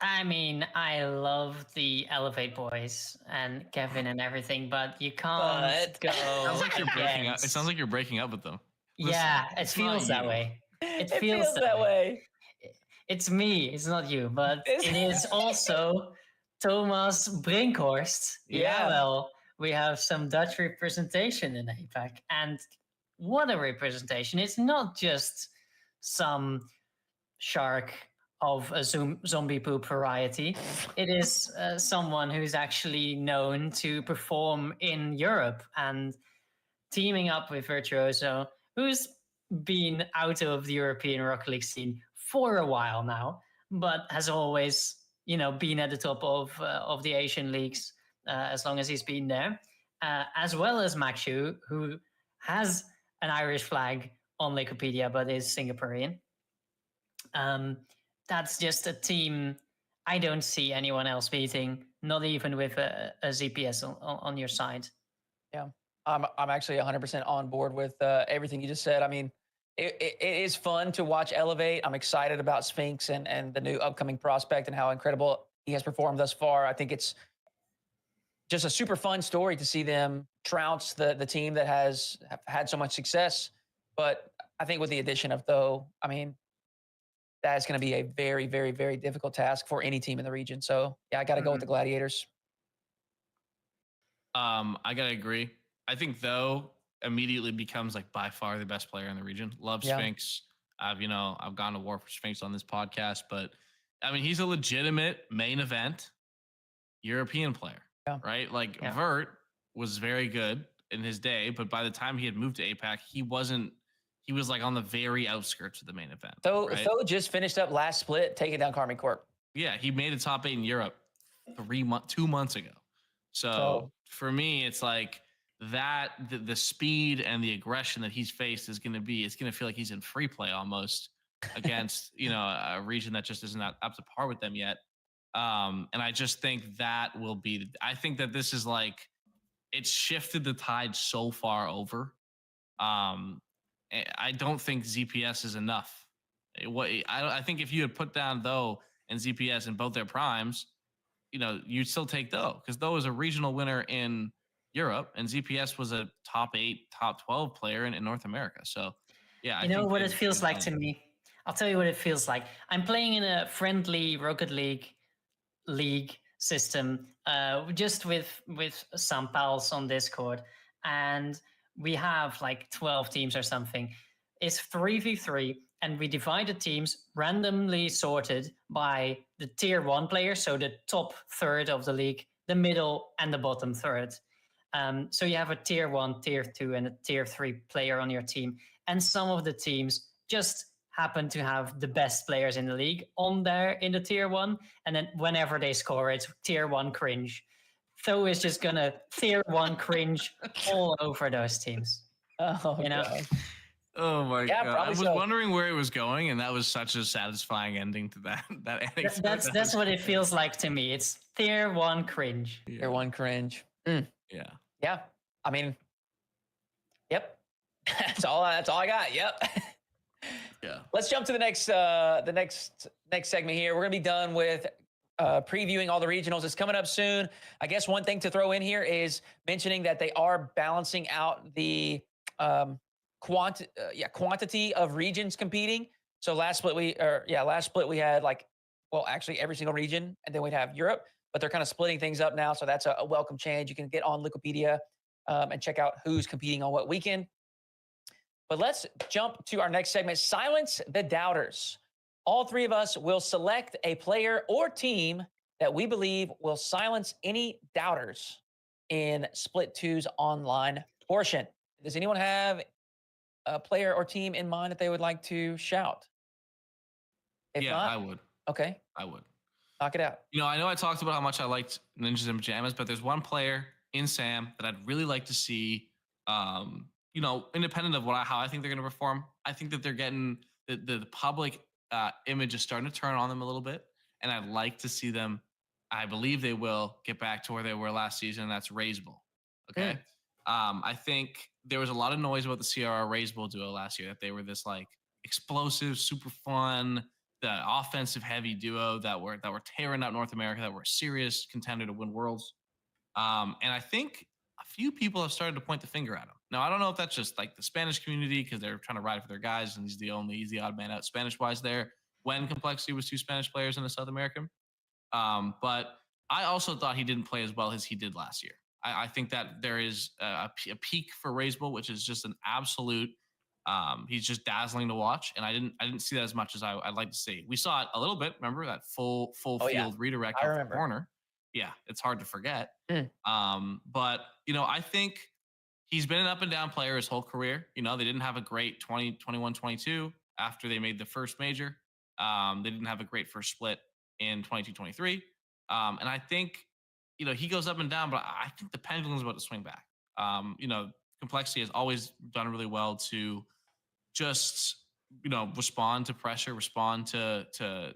I mean, I love the Elevate boys and Kevin and everything, but you can't go. Sounds like you're breaking up. It sounds like you're breaking up with them. Yeah, it feels that way. It feels that way. It's me. It's not you, but it is also Thomas Brinkhorst. Yeah, well, we have some Dutch representation in APAC, and what a representation. It's not just some shark of a zombie poop variety. It is someone who's actually known to perform in Europe and teaming up with Virtuoso, who's been out of the European Rocket League scene for a while now, but has always, been at the top of the Asian leagues as long as he's been there, as well as Makshu, who has an Irish flag on Wikipedia, but is Singaporean. That's just a team I don't see anyone else beating, not even with a ZPS on your side. Yeah, I'm actually 100% on board with everything you just said. I mean, it is fun to watch Elevate. I'm excited about Sphinx and the new upcoming prospect and how incredible he has performed thus far. I think it's just a super fun story to see them trounce the team that has had so much success. But I think with the addition of Though, I mean, that's going to be a very, very, very difficult task for any team in the region. So yeah, I got to go with the Gladiators. I gotta agree. I think though immediately becomes like by far the best player in the region. Love Sphinx. I've gone to war for Sphinx on this podcast, but I mean he's a legitimate main event European player, right? Like Vert was very good in his day, but by the time he had moved to APAC, he wasn't. He was like on the very outskirts of the main event. So Tho just finished up last split, taking down Karmine Corp. Yeah, he made a top 8 in Europe 2 months ago. So for me, it's like that the speed and the aggression that he's faced is going to feel like he's in free play almost against, a region that just isn't up to par with them yet. And I just think that will be, I think that this is like, it's shifted the tide so far over. I don't think ZPS is enough. I think if you had put down Tho and ZPS in both their primes, you'd still take Tho because Tho is a regional winner in Europe and ZPS was a top 8, top 12 player in North America. So, yeah. You know what it feels like to me? I'll tell you what it feels like. I'm playing in a friendly Rocket League system, just with some pals on Discord, and we have like 12 teams or something. It's 3v3, and we divide the teams randomly sorted by the tier 1 players, so the top third of the league, the middle, and the bottom third. So you have a tier 1, tier 2, and a tier 3 player on your team, and some of the teams just happen to have the best players in the league on there in the tier 1, and then whenever they score, it's tier 1 cringe. Tho is just gonna tier 1 cringe all over those teams. Oh, God. Oh my God! I was wondering where it was going, and that was such a satisfying ending to that. That's what it feels like to me. It's tier 1 cringe. Tier 1 cringe. Yeah. I mean, yep. That's all I got. Yep. Yeah. Let's jump to the next segment here. We're gonna be done with previewing all the regionals. It's coming up soon. I guess one thing to throw in here is mentioning that they are balancing out the quantity of regions competing. So last split we had actually every single region, and then we'd have Europe, but they're kind of splitting things up now. So that's a welcome change. You can get on Wikipedia and check out who's competing on what weekend. But let's jump to our next segment, Silence the Doubters. All three of us will select a player or team that we believe will silence any doubters in Split 2's online portion. Does anyone have a player or team in mind that they would like to shout? If not, I would. Okay. I would. Knock it out. I know I talked about how much I liked Ninjas in Pajamas, but there's one player in SAM that I'd really like to see, independent of how I think they're going to perform. I think that they're getting the public image is starting to turn on them a little bit, and I'd like to see them. I believe they will get back to where they were last season. And that's Razebull. Okay. I think there was a lot of noise about the CRR Razebull duo last year, that they were this like explosive, super fun, the offensive heavy duo that were tearing out North America, that were a serious contender to win Worlds. And I think a few people have started to point the finger at him. Now, I don't know if that's just like the Spanish community because they're trying to ride for their guys, and he's the odd man out Spanish-wise there when Complexity was 2 Spanish players and a South American. But I also thought he didn't play as well as he did last year. I think that there is a peak for Razebull, which is just an absolute. He's just dazzling to watch, and I didn't see that as much as I'd like to see. We saw it a little bit. Remember that full field redirect off the corner? Yeah, it's hard to forget. But I think he's been an up and down player his whole career. They didn't have a great 2021, 22 after they made the first major. They didn't have a great first split in 22, 23. And I think, he goes up and down, but I think the pendulum's about to swing back. Complexity has always done really well to just, respond to pressure, respond to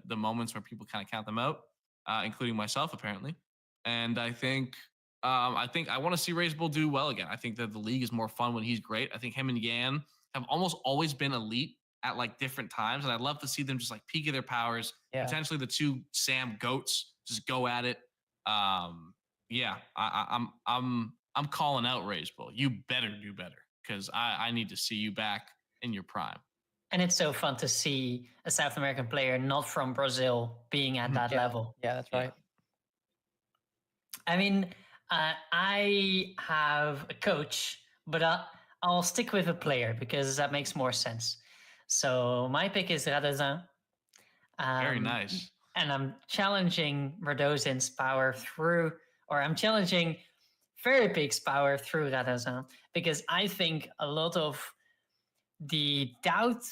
the moments where people kind of count them out, including myself, apparently. And I think I want to see Razebull do well again. I think that the league is more fun when he's great. I think him and Yan have almost always been elite at like different times, and I'd love to see them just like peak of their powers. Yeah. Potentially the 2 Sam goats just go at it. I'm calling out Razebull. You better do better because I need to see you back in your prime. And it's so fun to see a South American player not from Brazil being at that level. Yeah, that's right. I mean, I have a coach, but I'll stick with a player because that makes more sense. So my pick is Radazan. Very nice. And I'm challenging Radosin's power through, or I'm challenging Fairy Pig's power through Radazan, because I think a lot of the doubt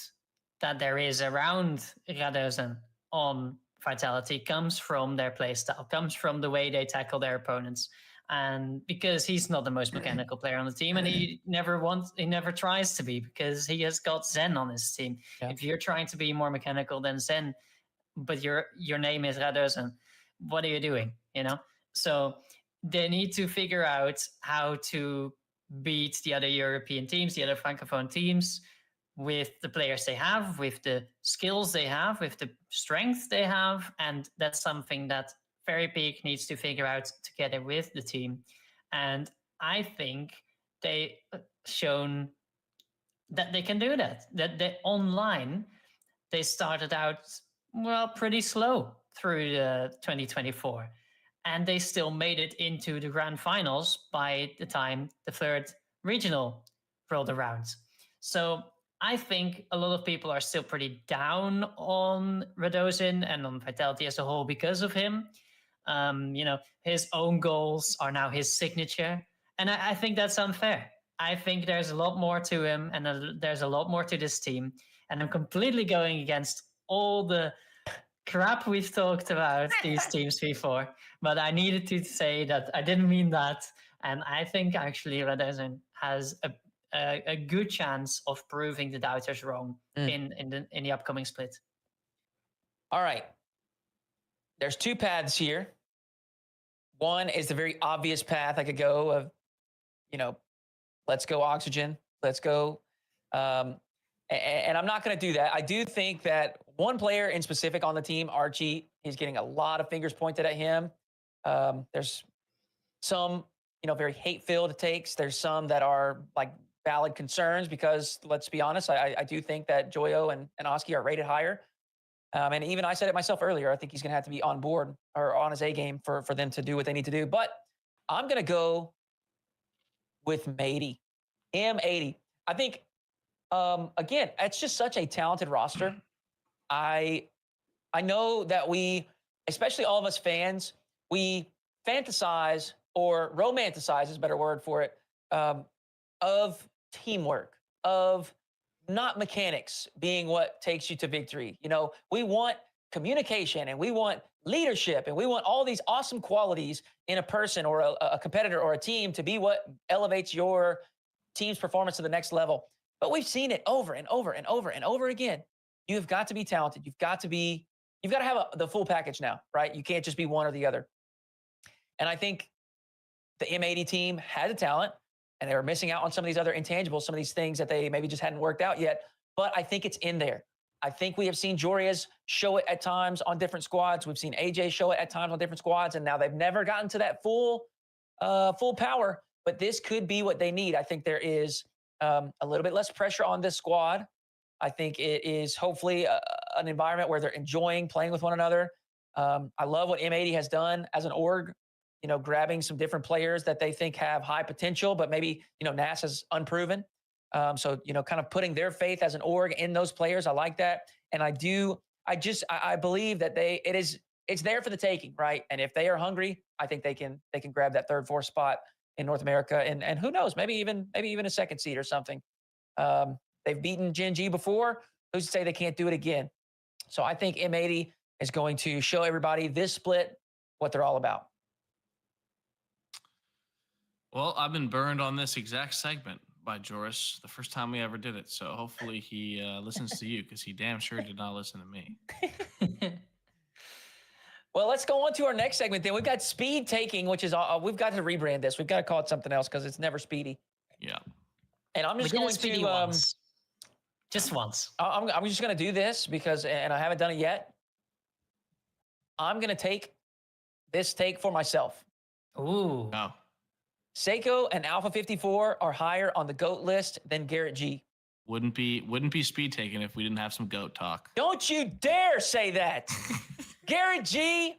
that there is around Radazan on Vitality comes from their playstyle, comes from the way they tackle their opponents. And because he's not the most mechanical player on the team, and he never tries to be, because he has got Zen on his team. Yeah. If you're trying to be more mechanical than Zen, but your name is Radazan, what are you doing? You know? So they need to figure out how to beat the other European teams, the other Francophone teams, with the players they have, with the skills they have, with the strength they have. And that's something that Fairy Pig needs to figure out together with the team. And I think they shown that they can do that. That they online, they started out, well, pretty slow through 2024. And they still made it into the grand finals by the time the third regional rolled around. So I think a lot of people are still pretty down on Radosin and on Vitality as a whole because of him. His own goals are now his signature. And I think that's unfair. I think there's a lot more to him, and there's a lot more to this team. And I'm completely going against all the crap we've talked about these teams before. But I needed to say that I didn't mean that. And I think actually Radosin has a good chance of proving the doubters wrong in the upcoming split. All right. There's two paths here. One is the very obvious path I could go of, let's go Oxygen. Let's go. And I'm not going to do that. I do think that one player in specific on the team, Archie, he's getting a lot of fingers pointed at him. There's some, very hate-filled takes. There's some that are like valid concerns because, let's be honest, I do think that Joyo and Oski are rated higher. And even I said it myself earlier, I think he's going to have to be on board or on his A game for them to do what they need to do. But I'm going to go with M80. M80. I think, again, it's just such a talented roster. I know that we, especially all of us fans, we fantasize or romanticize is a better word for it, of teamwork, of not mechanics being what takes you to victory. We want communication and we want leadership and we want all these awesome qualities in a person or a competitor or a team to be what elevates your team's performance to the next level. But we've seen it over and over and over and over again. You've got to be talented. You've got to have the full package now, right? You can't just be one or the other. And I think the M80 team had the talent, and they were missing out on some of these other intangibles, some of these things that they maybe just hadn't worked out yet. But I think it's in there. I think we have seen Jorias show it at times on different squads. We've seen AJ show it at times on different squads, and now they've never gotten to that full power. But this could be what they need. I think there is a little bit less pressure on this squad. I think it is hopefully an environment where they're enjoying playing with one another. I love what M80 has done as an org, grabbing some different players that they think have high potential, but maybe, NAS is unproven. So, kind of putting their faith as an org in those players. I like that. And I believe that it's there for the taking, right? And if they are hungry, I think they can grab that third, fourth spot in North America. And who knows, maybe even a second seed or something. They've beaten Gen G before. Who's to say they can't do it again? So I think M80 is going to show everybody this split what they're all about. Well, I've been burned on this exact segment by Joris the first time we ever did it. So hopefully he listens to you, because he damn sure did not listen to me. Well, let's go on to our next segment then. We've got speed taking, which is we've got to rebrand this. We've got to call it something else because it's never speedy. Yeah. And I'm just going to once. Just once. I'm just going to do this because, and I haven't done it yet. I'm going to take this take for myself. Ooh. No. Seiko and Alpha 54 are higher on the GOAT list than Garrett G. Wouldn't be speed taken if we didn't have some GOAT talk. Don't you dare say that. Garrett G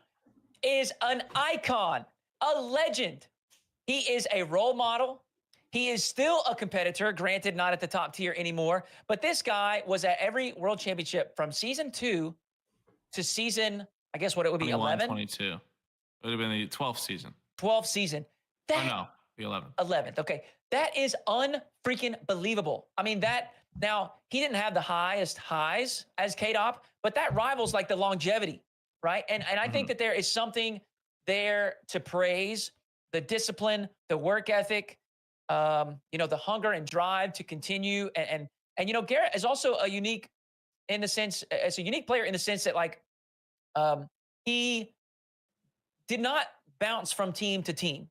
is an icon, a legend. He is a role model. He is still a competitor, granted not at the top tier anymore, but this guy was at every world championship from season 2 to season, I guess what it would be, 11? 22. It would have been the 12th season. 12th season. Oh, no, the 11th. 11th, okay. That is unfreaking believable. I mean, now, he didn't have the highest highs as K-Dop, but that rivals like the longevity, right? And I think that there is something there to praise, the discipline, the work ethic, the hunger and drive to continue. And Garrett is also a unique player in the sense that like, he did not bounce from team to team.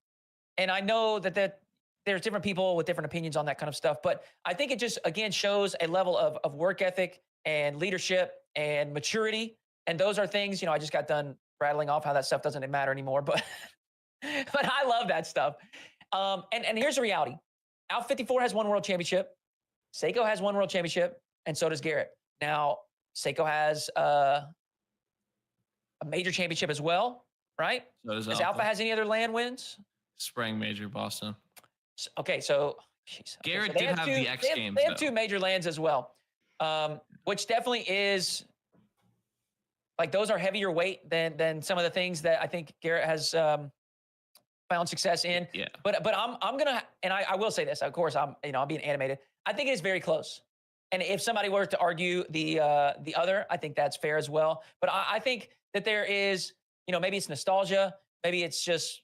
And I know that there's different people with different opinions on that kind of stuff, but I think it just, again, shows a level of work ethic and leadership and maturity. And those are things, I just got done rattling off how that stuff doesn't matter anymore, but I love that stuff. And here's the reality. Alpha 54 has one world championship. Seiko has one world championship, and so does Garrett. Now, Seiko has a major championship as well, right? So does Alpha has any other LAN wins? Spring major, Boston. Okay, so Garrett did have the X Games. They have 2 major lands as well, which definitely is like those are heavier weight than some of the things that I think Garrett has found success in. Yeah. But I'm gonna, and I will say this. Of course, I'm being animated. I think it is very close. And if somebody were to argue the other, I think that's fair as well. But I think that there is, maybe it's nostalgia, maybe it's just.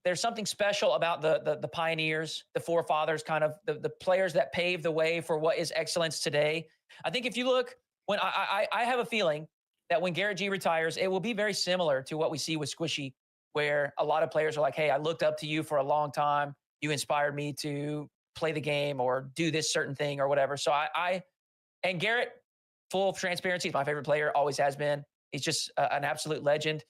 There's something special about the pioneers, the forefathers, kind of the players that paved the way for what is excellence today. I think if you look, when I have a feeling that when Garrett G retires, it will be very similar to what we see with Squishy, where a lot of players are like, hey, I looked up to you for a long time. You inspired me to play the game or do this certain thing or whatever. So and Garrett, full transparency, is my favorite player, always has been. He's just an absolute legend.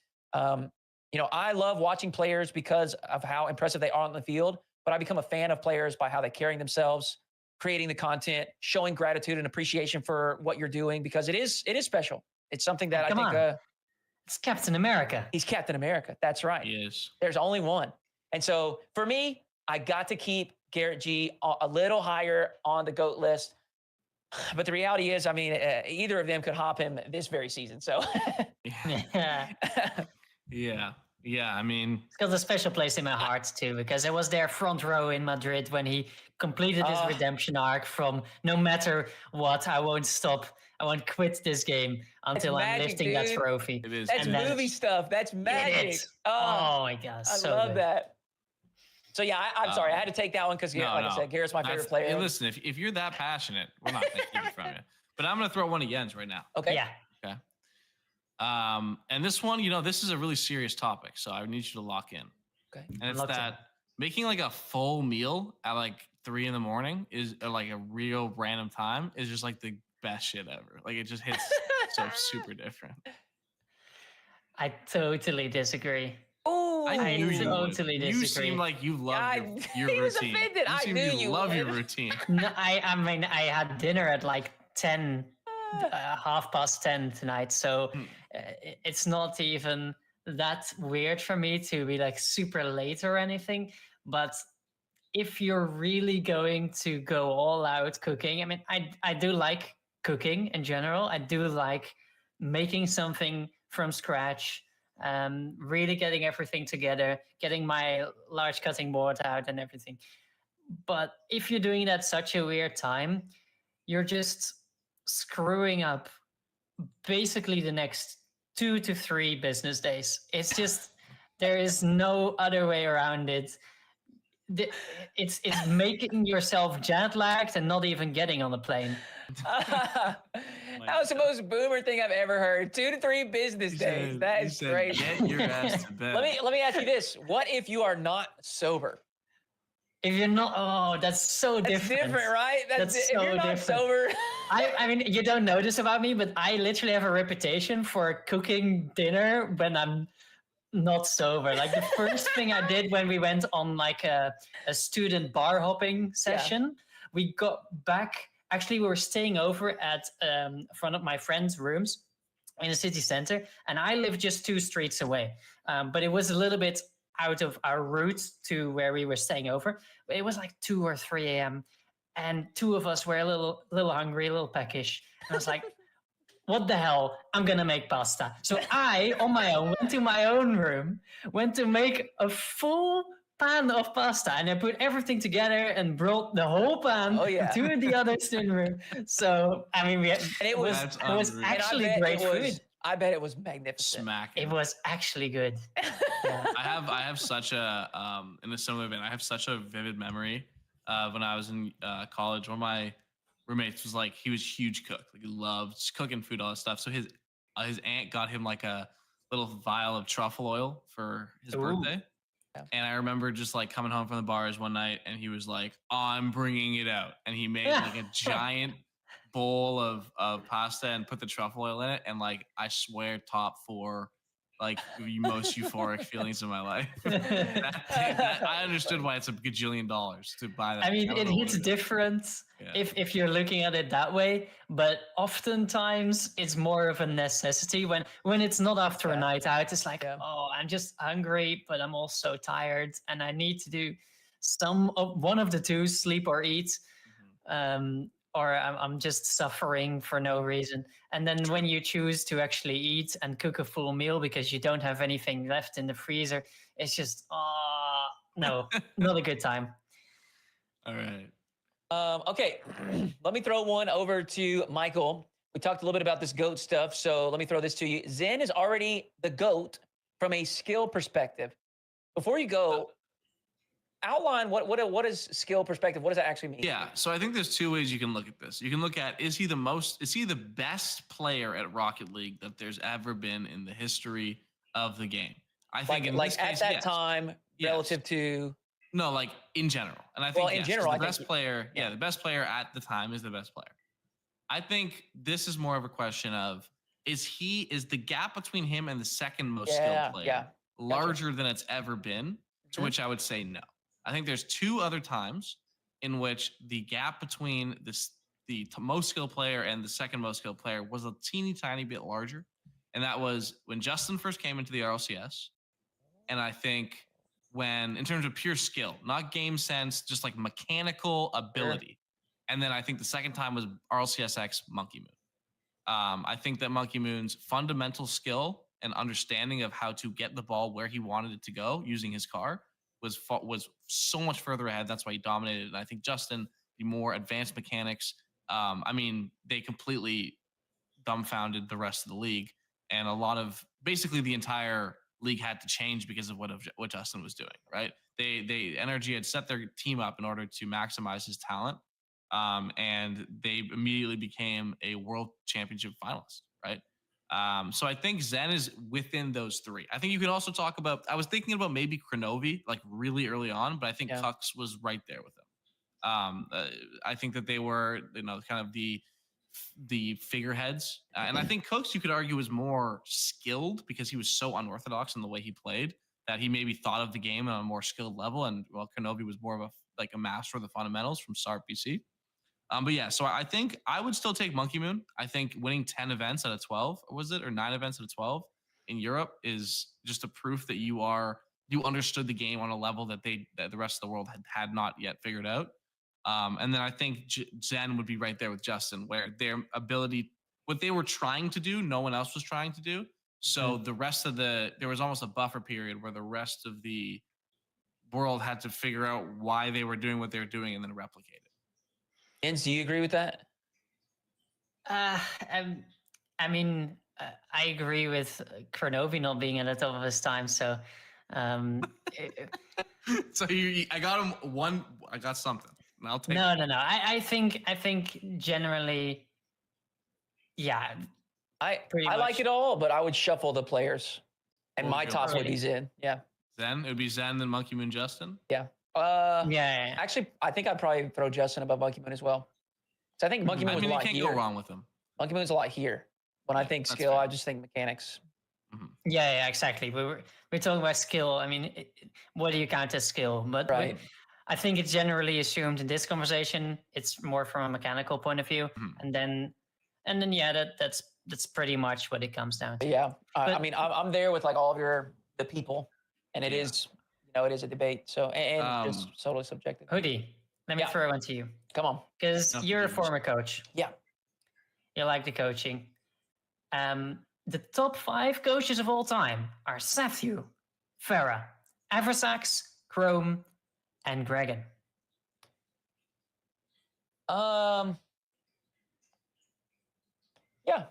I love watching players because of how impressive they are on the field, but I become a fan of players by how they're carrying themselves, creating the content, showing gratitude and appreciation for what you're doing, because it is special. It's something that it's Captain America. He's Captain America. That's right. He is. There's only one. And so for me, I got to keep Garrett G a little higher on the GOAT list. But the reality is, either of them could hop him this very season. So Yeah. It's got a special place in my heart too, because I was there front row in Madrid when he completed his redemption arc from no matter what, I won't stop. I won't quit this game until I'm lifting that trophy. It is. That's movie stuff. That's magic. Oh my gosh. I love that. So yeah, I'm sorry. I had to take that one because, I said, Garrett's my favorite player. Hey, listen, if you're that passionate, we're not going to keep it from you. But I'm going to throw one of Jens right now. Okay. Yeah. Okay. And this one, this is a really serious topic, so I need you to lock in. Okay. And it's that making like a full meal at like 3 a.m. is like a real random time is just like the best shit ever. Like it just hits so super different. I totally disagray. Oh, I totally disagree. You seem like you love your he was routine. Offended. You seem you love your routine. No, I had dinner at like 10, 10:30 tonight. So it's not even that weird for me to be like super late or anything. But if you're really going to go all out cooking, I do like cooking in general. I do like making something from scratch, really getting everything together, getting my large cutting board out and everything. But if you're doing it at such a weird time, you're just screwing up basically the next 2 to 3 business days. It's just, there is no other way around it. It's making yourself jet lagged and not even getting on the plane. That was the most boomer thing I've ever heard. 2 to 3 business days. That is great. Get your ass to bed. Let me ask you this: what if you are not sober? If you're not, that's so different. That's different, right? That's if so you're not different. sober. I mean, you don't know this about me, but I literally have a reputation for cooking dinner when I'm not sober. Like the first thing I did when we went on like a student bar hopping session, we got back actually we were staying over at one of my friend's rooms in the city center, and I live just 2 streets away. But it was a little bit out of our route to where we were staying over. It was like 2 or 3 a.m. and 2 of us were a little hungry, a little peckish. And I was like, what the hell? I'm gonna make pasta. So I, on my own, went to my own room, went to make a full pan of pasta, and I put everything together and brought the whole pan to the other student room. So I mean, it was actually great food. I bet it was magnificent. Smacking. It was actually good. Yeah. I have such a in a similar vein. I have such a vivid memory of when I was in college. One of my roommates was like, he was a huge cook. Like, he loved cooking food, all that stuff. So his aunt got him like a little vial of truffle oil for his birthday. Yeah. And I remember just like coming home from the bars one night, and he was like, I'm bringing it out. And he made like a giant bowl of pasta and put the truffle oil in it. And like, I swear, top 4 like most euphoric feelings of my life. I understood why it's a gajillion dollars to buy that. I mean, it hits different if you're looking at it that way, but oftentimes it's more of a necessity when it's not after a night out. It's like, oh, I'm just hungry, but I'm also tired, and I need to do one of the two, sleep or eat. Or I'm just suffering for no reason. And then when you choose to actually eat and cook a full meal because you don't have anything left in the freezer, it's just, no, not a good time. All right. Okay, let me throw one over to Michael. We talked a little bit about this GOAT stuff, so let me throw this to you. Zen is already the GOAT from a skill perspective. Before you go, outline what is skill perspective? What does that actually mean? Yeah, so I think there's 2 ways you can look at this. You can look at, is he the best player at Rocket League that there's ever been in the history of the game? I think in this case, at that time, relative to no, like in general. And I think in general, the best player, the best player at the time is the best player. I think this is more of a question of, is the gap between him and the second most skilled player larger than it's ever been? To which I would say no. I think there's 2 other times in which the gap between the most skilled player and the second most skilled player was a teeny tiny bit larger. And that was when Justin first came into the RLCS. And I think when, in terms of pure skill, not game sense, just like mechanical ability. And then I think the second time was RLCSX Monkey Moon. I think that Monkey Moon's fundamental skill and understanding of how to get the ball where he wanted it to go using his car was so much further ahead. That's why he dominated. And I think Justin, the more advanced mechanics, I mean, they completely dumbfounded the rest of the league. And a lot of, basically the entire league had to change because of what Justin was doing, right? NRG had set their team up in order to maximize his talent. And they immediately became a world championship finalist, right? So I think Zen is within those 3. I think you could also talk about, I was thinking about maybe Kronovi, like really early on, but I think Kux was right there with him. I think that they were, kind of the figureheads. And I think Kux, you could argue, was more skilled because he was so unorthodox in the way he played that he maybe thought of the game on a more skilled level. And Kronovi was more of a master of the fundamentals from SARP BC. But yeah, so I think I would still take Monkey Moon. I think winning 10 events out of 12, was it, or 9 events out of 12 in Europe is just a proof that you understood the game on a level that the rest of the world had not yet figured out. And then I think Zen would be right there with Justin, where their ability, what they were trying to do, no one else was trying to do. So the rest of there was almost a buffer period where the rest of the world had to figure out why they were doing what they were doing and then replicate it. Jens, do you agree with that? I agree with Kronovi not being at the top of his time. So, so I got him one. I got something. And I'll take. No. I think generally, yeah. I like it all, but I would shuffle the players, and my top would be Zen. Yeah. Zen. It would be Zen, then Monkey Moon, Justin. Yeah. Yeah. Actually, I think I'd probably throw Justin above Monkey Moon as well. So I think Monkey Moon was a lot here. You can't go wrong with him. Monkey Moon's a lot here. When I think skill, I just think mechanics. Mm-hmm. Yeah, exactly. We're talking about skill. I mean, what do you count as skill? But I think it's generally assumed in this conversation. It's more from a mechanical point of view, and then yeah, that's pretty much what it comes down to. Yeah, I mean, I'm there with like all of the people, and it is, it is a debate. So and it's totally subjective. Hoodie, let me throw one to you. Come on, because you're a former coach. Yeah, you like the coaching. The top 5 coaches of all time are Safthew, Farah, Eversax, Chrome, and Gregan. Yeah,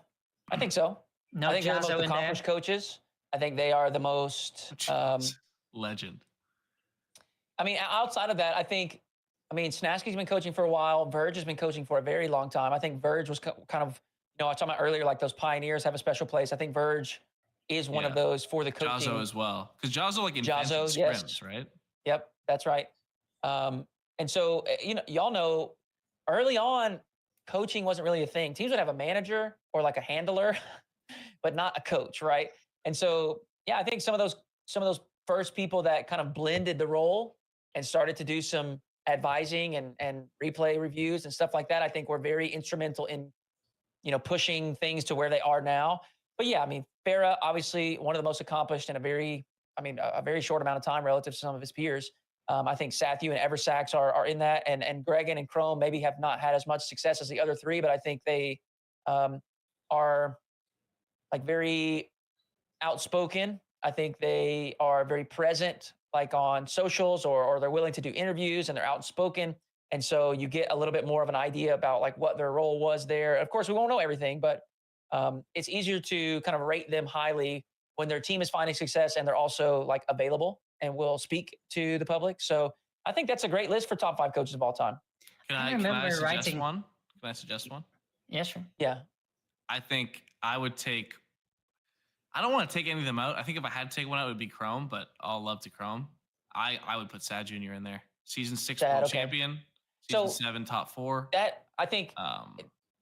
I think so. No, I think they're the Jazzo most in accomplished there. coaches. I think they are the most legend. I mean, outside of that, Snasky's been coaching for a while. Verge has been coaching for a very long time. I think Verge was kind of, I was talking about earlier, like those pioneers have a special place. I think Verge is one of those for the coaching. Jazzo as well, because Jazzo invented scrims, right? Yep, that's right. And so y'all know, early on, coaching wasn't really a thing. Teams would have a manager or like a handler, but not a coach, right? And so, yeah, I think some of those first people that kind of blended the role and started to do some advising and replay reviews and stuff like that, I think were very instrumental in, pushing things to where they are now. But yeah, I mean, Farah, obviously one of the most accomplished in a very short amount of time relative to some of his peers. I think Safthew and Eversax are in that, and Gregan and Chrome maybe have not had as much success as the other 3, but I think they are like very outspoken. I think they are very present, like on socials, or they're willing to do interviews, and they're outspoken. And so you get a little bit more of an idea about like what their role was there. Of course, we won't know everything, but it's easier to kind of rate them highly when their team is finding success and they're also like available and will speak to the public. So I think that's a great list for top 5 coaches of all time. Can I suggest one? Can I suggest one? Yeah, sure. Yeah. I think I would take, I don't want to take any of them out. I think if I had to take one out, it would be Chrome, but all love to Chrome. I would put Sad Jr. in there. Season 6 world champion. Season 7 top 4. That, I think,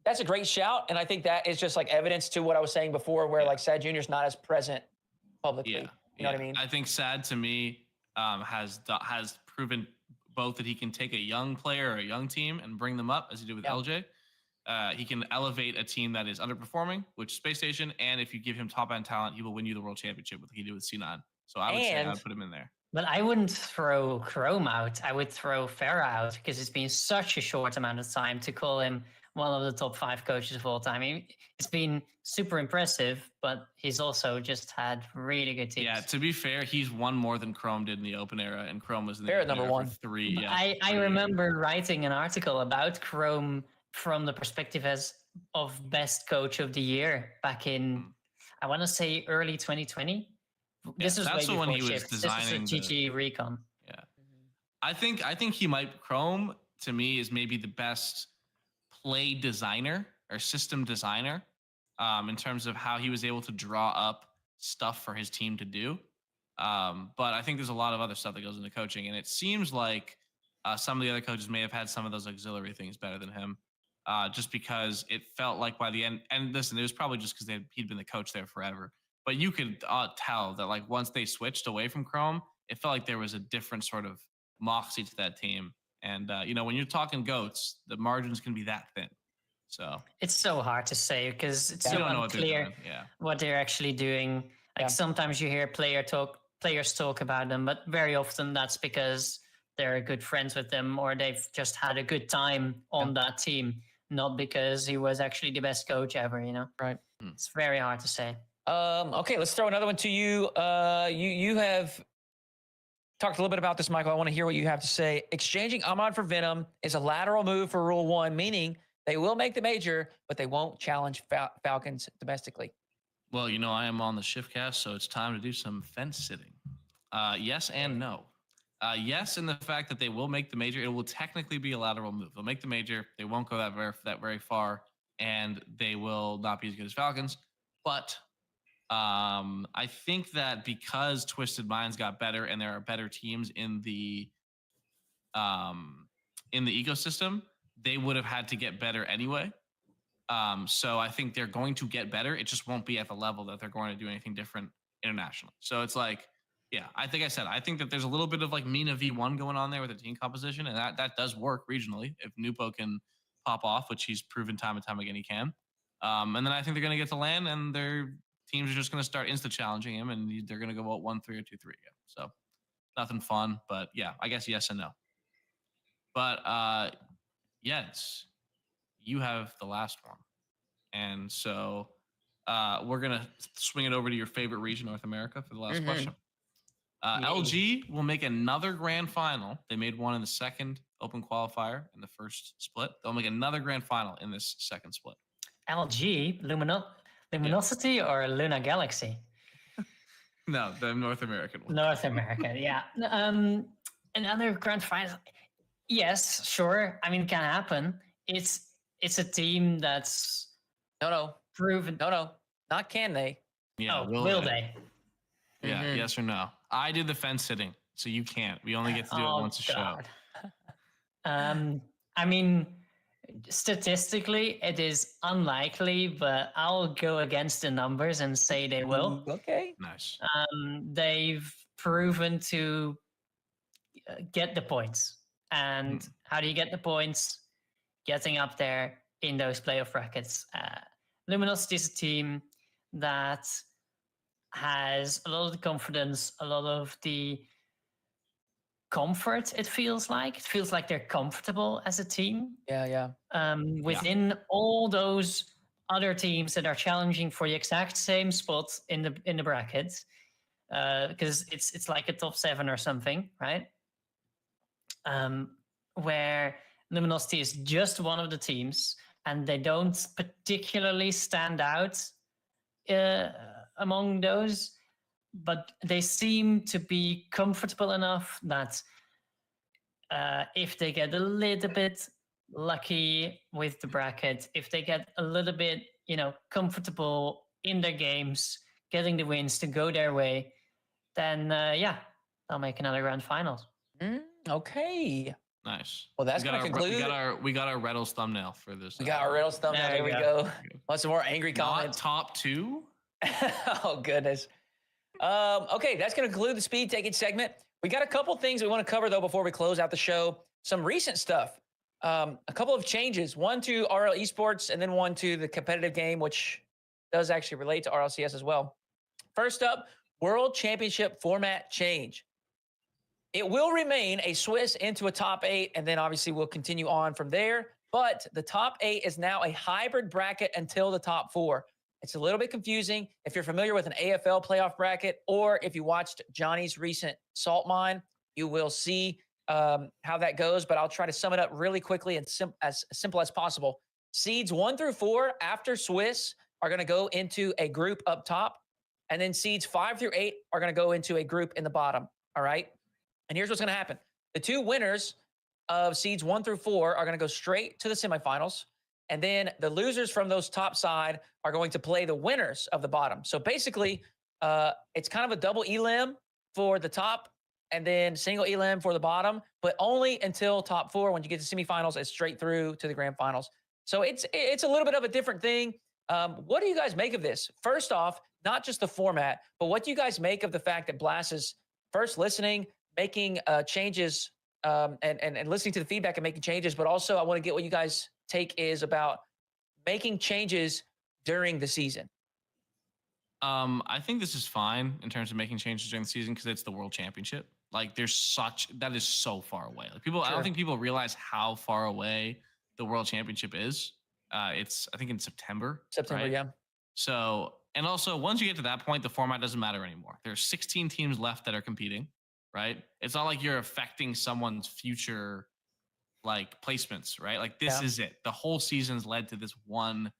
that's a great shout. And I think that is just like evidence to what I was saying before, where like Sad Jr. is not as present publicly. Yeah. You know what I mean? I think Sad, to me, has proven both that he can take a young player or a young team and bring them up, as he did with LJ. He can elevate a team that is underperforming, which is Space Station, and if you give him top-end talent, he will win you the world championship, like he did with C9. So I would say I would put him in there. But I wouldn't throw Chrome out. I would throw Farah out, because it's been such a short amount of time to call him one of the top 5 coaches of all time. I mean, it's been super impressive, but he's also just had really good teams. Yeah, to be fair, he's won more than Chrome did in the open era, and Chrome was in the number 1 for 3. Yeah, I remember writing an article about Chrome from the perspective of best coach of the year back in, I want to say early 2020. This was that's way when he was Shift. designing this was GG Recon. Yeah, I think he might. Chrome, to me, is maybe the best play designer or system designer in terms of how he was able to draw up stuff for his team to do. But I think there's a lot of other stuff that goes into coaching, and it seems like some of the other coaches may have had some of those auxiliary things better than him, just because it felt like by the end, and listen, it was probably just because he'd been the coach there forever, but you could tell that like once they switched away from Chrome, it felt like there was a different sort of moxie to that team. And, when you're talking GOATs, the margins can be that thin. So it's so hard to say, because it's so unclear what they're actually doing. Like sometimes you hear players talk about them, but very often that's because they're good friends with them, or they've just had a good time on that team, not because he was actually the best coach ever, Right. It's very hard to say. Okay, let's throw another one to you. You have talked a little bit about this, Michael. I want to hear what you have to say. Exchanging Ahmad for Venom is a lateral move for Rule 1, meaning they will make the major, but they won't challenge Falcons domestically. Well, I am on the ShiftCast, so it's time to do some fence sitting. Yes and no. Yes, in the fact that they will make the major. It will technically be a lateral move. They'll make the major. They won't go that very far, and they will not be as good as Falcons. But I think that because Twisted Minds got better and there are better teams in the ecosystem, they would have had to get better anyway. So I think they're going to get better. It just won't be at the level that they're going to do anything different internationally. So it's like Yeah, I think that there's a little bit of like Mina V1 going on there with the team composition, and that does work regionally if Nupo can pop off, which he's proven time and time again he can. And then I think they're going to get to LAN, and their teams are just going to start insta challenging him, and they're going to go out 1-3 or 2-3 again. So nothing fun, but yeah, I guess yes and no. But Jens, you have the last one, and so we're gonna swing it over to your favorite region, North America, for the last question. LG will make another grand final. They made one in the second open qualifier in the first split. They'll make another grand final in this second split. LG, Luminosity or Luna Galaxy? No, the North American one. North America, yeah. Another grand final. Yes, sure. I mean, it can happen. It's a team that's proven. No, not can they? Yeah, will they? Yeah, yes or no. I did the fence sitting, so you can't. We only get to do it once a show. I mean, statistically, it is unlikely, but I'll go against the numbers and say they will. Okay. Nice. They've proven to get the points. And how do you get the points? Getting up there in those playoff brackets. Luminosity is a team that has a lot of the confidence, a lot of the comfort, it feels like. It feels like they're comfortable as a team. Yeah. Within all those other teams that are challenging for the exact same spot in the brackets. Because it's like a top 7 or something, right? Where Luminosity is just one of the teams, and they don't particularly stand out among those, but they seem to be comfortable enough that if they get a little bit lucky with the bracket, if they get a little bit, comfortable in their games, getting the wins to go their way, then they'll make another grand finals. Okay. Nice. Well, that's going to conclude. We got our Reddles thumbnail for this. We got our Reddles thumbnail. There we go. Want some more angry comments? Not top 2? Oh, goodness. Okay, that's going to conclude the speed taking segment. We got a couple things we want to cover, though, before we close out the show. Some recent stuff. A couple of changes. One to RL Esports, and then one to the competitive game, which does actually relate to RLCS as well. First up, World Championship format change. It will remain a Swiss into a top 8, and then obviously we'll continue on from there. But the top 8 is now a hybrid bracket until the top 4. It's a little bit confusing. If you're familiar with an AFL playoff bracket, or if you watched Johnny's recent Salt Mine, you will see how that goes. But I'll try to sum it up really quickly and as simple as possible. Seeds 1 through 4 after Swiss are going to go into a group up top. And then seeds 5 through 8 are going to go into a group in the bottom. All right. And here's what's going to happen. The 2 winners of seeds 1 through 4 are going to go straight to the semifinals. And then the losers from those top side are going to play the winners of the bottom. So basically, it's kind of a double elim for the top and then single elim for the bottom, but only until top 4. When you get to semifinals, it's straight through to the grand finals. So it's a little bit of a different thing. What do you guys make of this? First off, not just the format, but what do you guys make of the fact that Blast is first listening, making changes and listening to the feedback and making changes, but also I want to get what you guys' take is about making changes during the season. I think this is fine in terms of making changes during the season because it's the World Championship. Like that is so far away. Like people, sure. I don't think people realize how far away the World Championship is. It's I think in September. Right? Yeah. So, and also once you get to that point, the format doesn't matter anymore. There's 16 teams left that are competing. Right? It's not like you're affecting someone's future like placements, right? Like this is it. The whole season's led to this one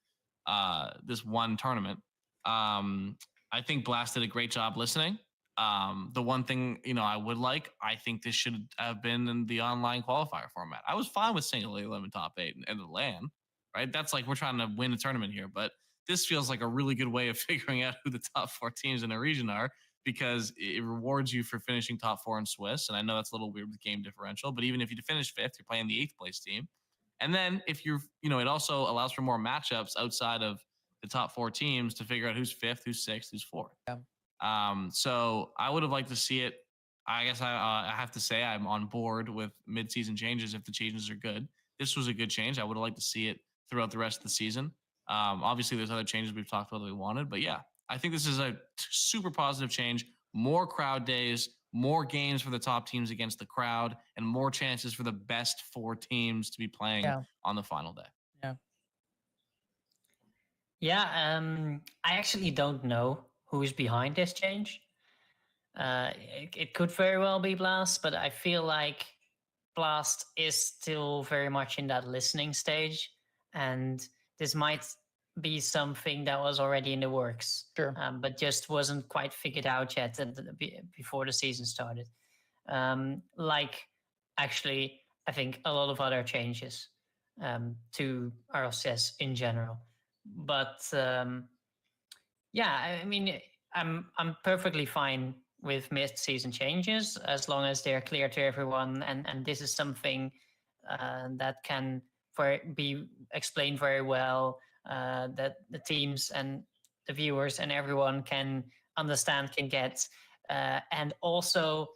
tournament. I think Blast did a great job listening. The one thing, I think this should have been in the online qualifier format. I was fine with single elim top 8 and the LAN, right? That's like we're trying to win a tournament here, but this feels like a really good way of figuring out who the top 4 teams in a region are, because it rewards you for finishing top 4 in Swiss. And I know that's a little weird with game differential, but even if you finish 5th, you're playing the 8th place team. And then if you're, it also allows for more matchups outside of the top 4 teams to figure out who's 5th, who's 6th, who's 4th. Yeah. So I would have liked to see it. I guess I have to say I'm on board with mid-season changes if the changes are good. This was a good change. I would have liked to see it throughout the rest of the season. Obviously, there's other changes we've talked about that we wanted, but yeah, I think this is a super positive change. More crowd days, more games for the top teams against the crowd, and more chances for the best 4 teams to be playing on the final day. Yeah. Yeah, I actually don't know who's behind this change. It could very well be Blast, but I feel like Blast is still very much in that listening stage, and this might be something that was already in the works, but just wasn't quite figured out yet before the season started. Like, actually, I think a lot of other changes to RLCS in general. But yeah, I mean, I'm perfectly fine with mid-season changes as long as they're clear to everyone, and this is something that can be explained very well, that the teams and the viewers and everyone can understand, can get, and also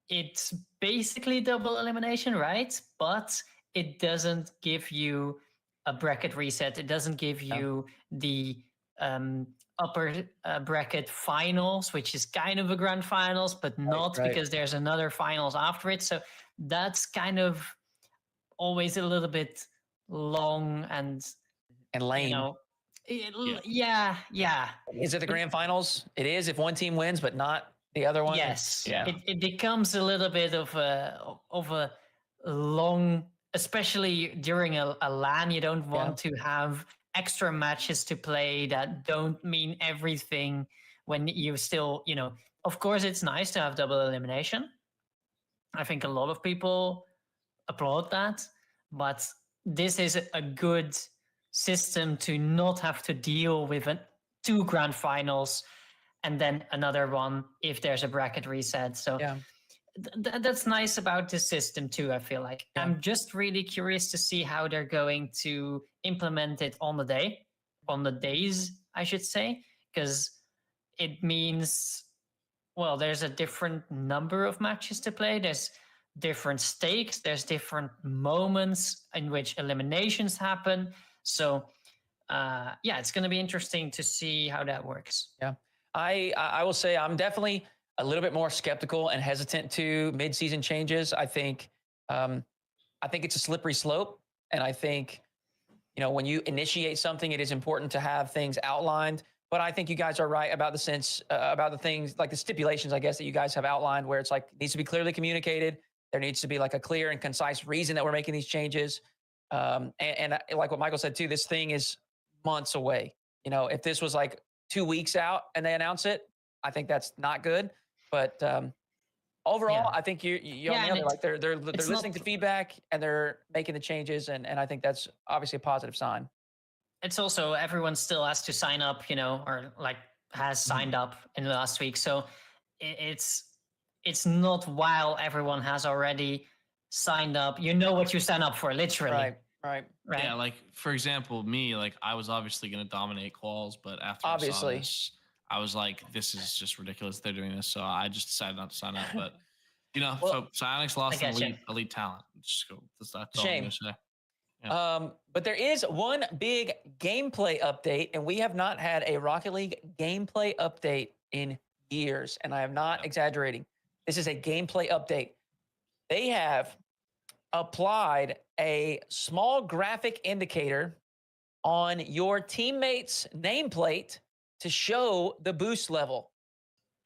it's basically double elimination, right? But it doesn't give you a bracket reset. It doesn't give you the upper bracket finals, which is kind of a grand finals, but not because there's another finals after it. So that's kind of always a little bit long and lame. You know, yeah. Is it the grand finals? It is if one team wins, but not the other one. Yes, it becomes a little bit of a long, especially during a LAN. You don't want to have extra matches to play that don't mean everything when you still, of course it's nice to have double elimination. I think a lot of people applaud that, but this is a good system to not have to deal with 2 grand finals and then another one if there's a bracket reset. So that's nice about this system too, I feel like. I'm just really curious to see how they're going to implement it on the days, I should say, because it means, well, there's a different number of matches to play. There's different stakes. There's different moments in which eliminations happen. So it's going to be interesting to see how that works. Yeah. I will say I'm definitely a little bit more skeptical and hesitant to mid-season changes. I think it's a slippery slope, and I think when you initiate something, it is important to have things outlined. But I think you guys are right about about the things like the stipulations, I guess, that you guys have outlined, where it's like it needs to be clearly communicated. There needs to be like a clear and concise reason that we're making these changes. And like what Michael said too, this thing is months away. If this was like 2 weeks out and they announce it, I think that's not good. But overall, I think you nailed it. Like they're listening to feedback and they're making the changes, and I think that's obviously a positive sign. It's also everyone still has to sign up, or like has signed up in the last week. So it's not while everyone has already signed up. You know what you sign up for, literally. Right. Yeah, like for example, me, like I was obviously going to dominate quals, but after I saw this, I was like, this is just ridiculous. They're doing this, so I just decided not to sign up. But so Psyonix lost an elite talent. Just go. That's all I'm going to say. Yeah. But there is one big gameplay update, and we have not had a Rocket League gameplay update in years, and I am not exaggerating. This is a gameplay update. They have applied a small graphic indicator on your teammate's nameplate to show the boost level.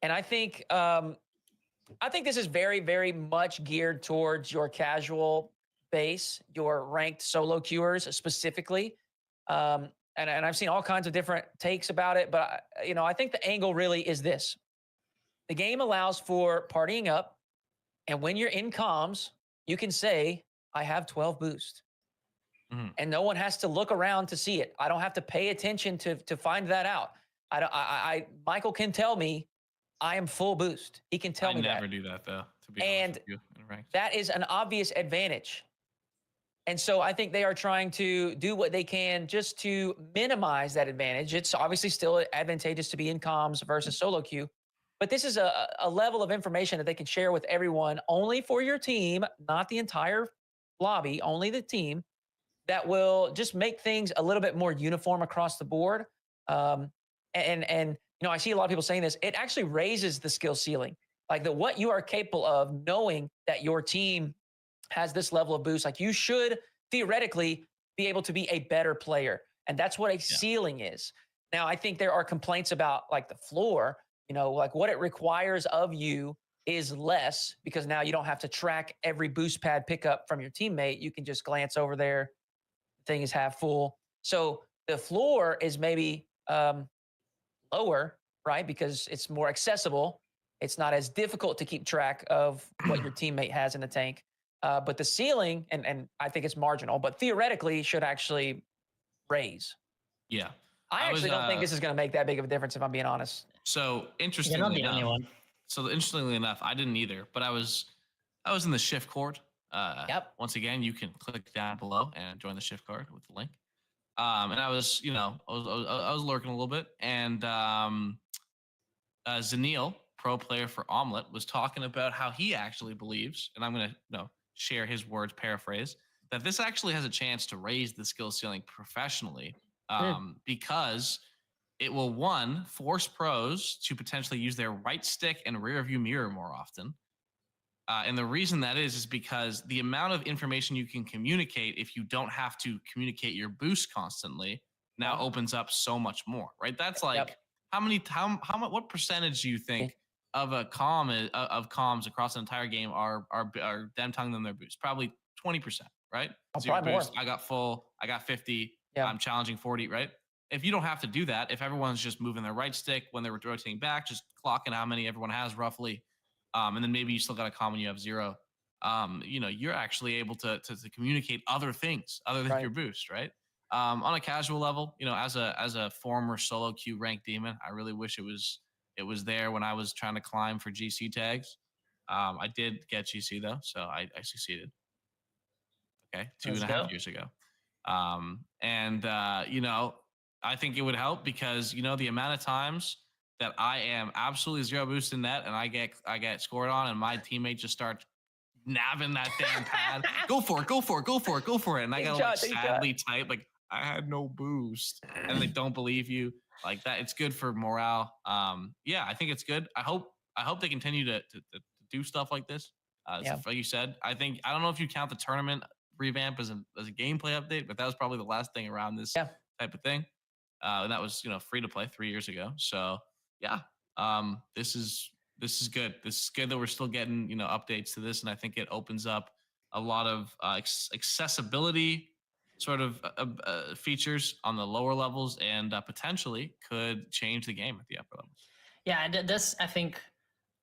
And I think this is very, very much geared towards your casual base, your ranked solo queuers specifically. And I've seen all kinds of different takes about it, but I think the angle really is this. The game allows for partying up, and when you're in comms, you can say, I have 12 boost. And no one has to look around to see it. I don't have to pay attention to find that out. Michael can tell me I am full boost. He can tell me that. I never do that though, to be honest with you. That is an obvious advantage. And so I think they are trying to do what they can just to minimize that advantage. It's obviously still advantageous to be in comms versus solo queue, but this is a level of information that they can share with everyone only for your team, not the entire lobby, only the team, that will just make things a little bit more uniform across the board. And I see a lot of people saying this. It actually raises the skill ceiling, like what you are capable of, knowing that your team has this level of boost. Like, you should theoretically be able to be a better player, and that's what a ceiling is. Now, I think there are complaints about like the floor. Like what it requires of you is less, because now you don't have to track every boost pad pickup from your teammate. You can just glance over there. The thing is half full. So the floor is maybe lower, right? Because it's more accessible. It's not as difficult to keep track of what your teammate has in the tank. But the ceiling, and I think it's marginal, but theoretically should actually raise. Yeah. I actually don't think this is going to make that big of a difference, if I'm being honest. So interestingly You're not the only one. So interestingly enough, I didn't either, but I was in the shift cord. Yep. Once again, you can click down below and join the shift card with the link. And I was, I was lurking a little bit, and Zanil, pro player for Omelette, was talking about how he actually believes, and I'm going to share his words, paraphrase, that this actually has a chance to raise the skill ceiling professionally, because it will, one, force pros to potentially use their right stick and rear view mirror more often. And the reason that is because the amount of information you can communicate if you don't have to communicate your boost constantly now opens up so much more, right? That's like what percentage do you think of a comms across an entire game are them telling them their boost? Probably 20%, right? Probably boost, more. I got full, I got 50, I'm challenging 40, right? If you don't have to do that, if everyone's just moving their right stick when they're rotating back, just clocking how many everyone has roughly, and then maybe you still got a comm when you have 0, you're actually able to communicate other things other than your boost, right? On a casual level, as a former solo queue ranked demon, I really wish it was there when I was trying to climb for GC tags. I did get GC though, so I succeeded. Okay, 2.5 years ago. I think it would help because the amount of times that I am absolutely 0 boost in net and I get scored on and my teammate just starts nabbing that damn pad. Go for it. And I gotta sadly type like, I had no boost, and they don't believe you like that. It's good for morale. I think it's good. I hope they continue to do stuff like this. Like you said, I don't know if you count the tournament revamp as a gameplay update, but that was probably the last thing around this type of thing. And that was free to play 3 years ago. So this is good. This is good that we're still getting updates to this, and I think it opens up a lot of accessibility sort of features on the lower levels, and potentially could change the game at the upper levels. Yeah, that's I think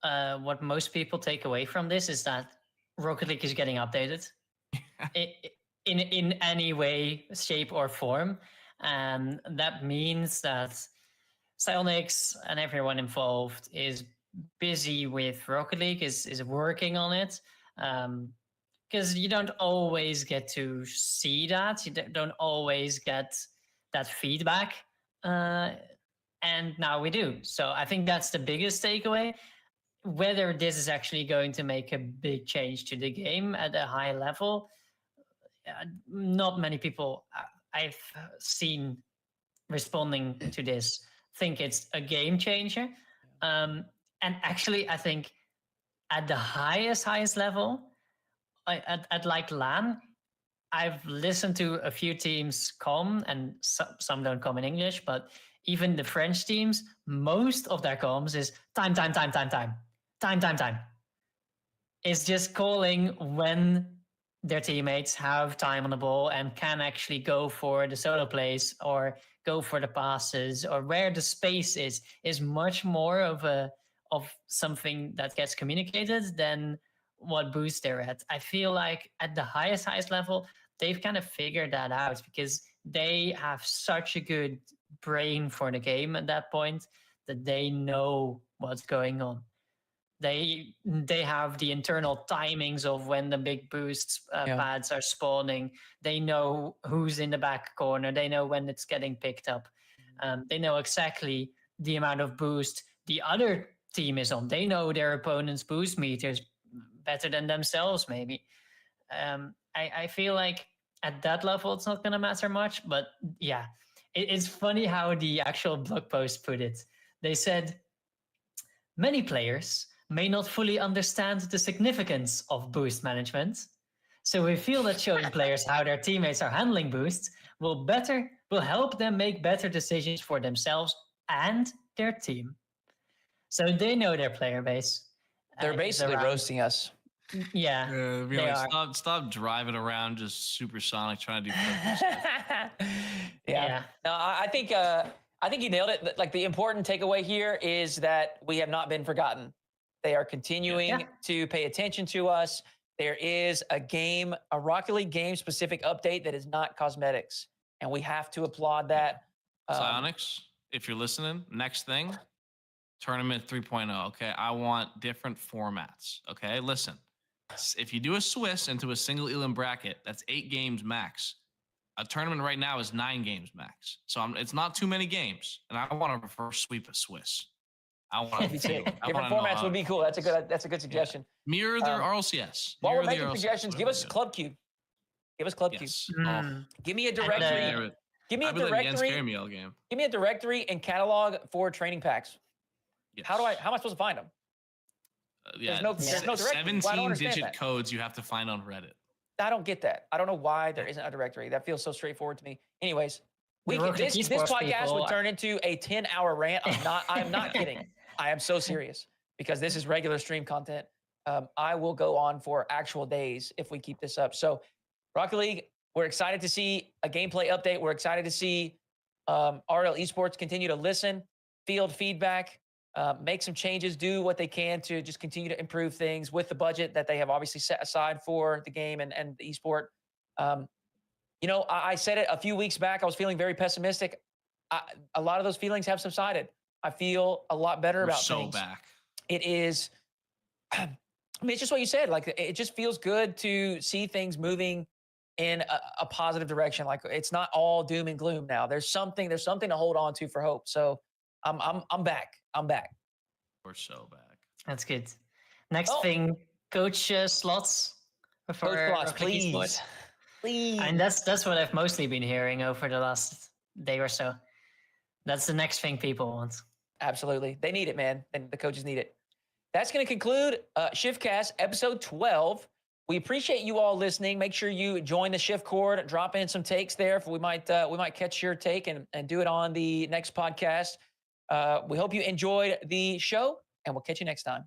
what most people take away from this is that Rocket League is getting updated in any way, shape, or form, and that means that Psyonix and everyone involved is busy with Rocket League, is working on it. Because you don't always get to see that. You don't always get that feedback. And now we do. So I think that's the biggest takeaway. Whether this is actually going to make a big change to the game at a high level, not many people I've seen responding to this think it's a game changer. And actually, I think at the highest level, at like LAN, I've listened to a few teams come, and some don't come in English, but even the French teams, most of their comms is time. It's just calling when their teammates have time on the ball and can actually go for the solo plays or go for the passes, or where the space is much more of something that gets communicated than what boost they're at. I feel like at the highest level, they've kind of figured that out because they have such a good brain for the game at that point that they know what's going on. They have the internal timings of when the big boosts pads are spawning. They know who's in the back corner. They know when it's getting picked up. They know exactly the amount of boost the other team is on. They know their opponent's boost meters better than themselves, maybe. I feel like at that level, it's not going to matter much. But yeah, it's funny how the actual blog post put it. They said, many players may not fully understand the significance of boost management. So we feel that showing players how their teammates are handling boosts will help them make better decisions for themselves and their team. So they know their player base. They're basically roasting us. Yeah, they are. Stop driving around just supersonic trying to do yeah. No, I think you nailed it. Like, the important takeaway here is that we have not been forgotten. They are continuing to pay attention to us. There is a Rocket League game specific update that is not cosmetics, and we have to applaud that. Psyonix, if you're listening, next thing, Tournament 3.0. Okay, I want different formats. Okay, listen. If you do a Swiss into a single elim bracket, that's 8 games max. A tournament right now is 9 games max. So it's not too many games. And I want to reverse sweep a Swiss. I want to different formats would be cool. That's a good suggestion. Yeah. Mirror their RLCS. While we're making suggestions, give us Club Q. Give us Club Q. Give me a directory. Give me a directory. Give me a directory and catalog for training packs. Yes. How am I supposed to find them? There's no directory. 17-digit codes you have to find on Reddit. I don't get that. I don't know why there isn't a directory. That feels so straightforward to me. Anyways, this podcast would turn into a 10-hour rant. I'm not kidding. I am so serious, because this is regular stream content. I will go on for actual days if we keep this up. So, Rocket League, we're excited to see a gameplay update. We're excited to see RL Esports continue to listen, field feedback, make some changes, do what they can to just continue to improve things with the budget that they have obviously set aside for the game and the esport. I said it a few weeks back. I was feeling very pessimistic. A lot of those feelings have subsided. I feel a lot better about things. Back. It is, it's just what you said. Like, it just feels good to see things moving in a positive direction. Like, it's not all doom and gloom now. There's something to hold on to for hope. So I'm back. We're so back. That's good. Next thing, coach slots. Coach slots, please. And that's what I've mostly been hearing over the last day or so. That's the next thing people want. Absolutely. They need it, man. And the coaches need it. That's going to conclude ShiftCast episode 12. We appreciate you all listening. Make sure you join the Shift Cord. Drop in some takes there. We might catch your take and do it on the next podcast. We hope you enjoyed the show, and we'll catch you next time.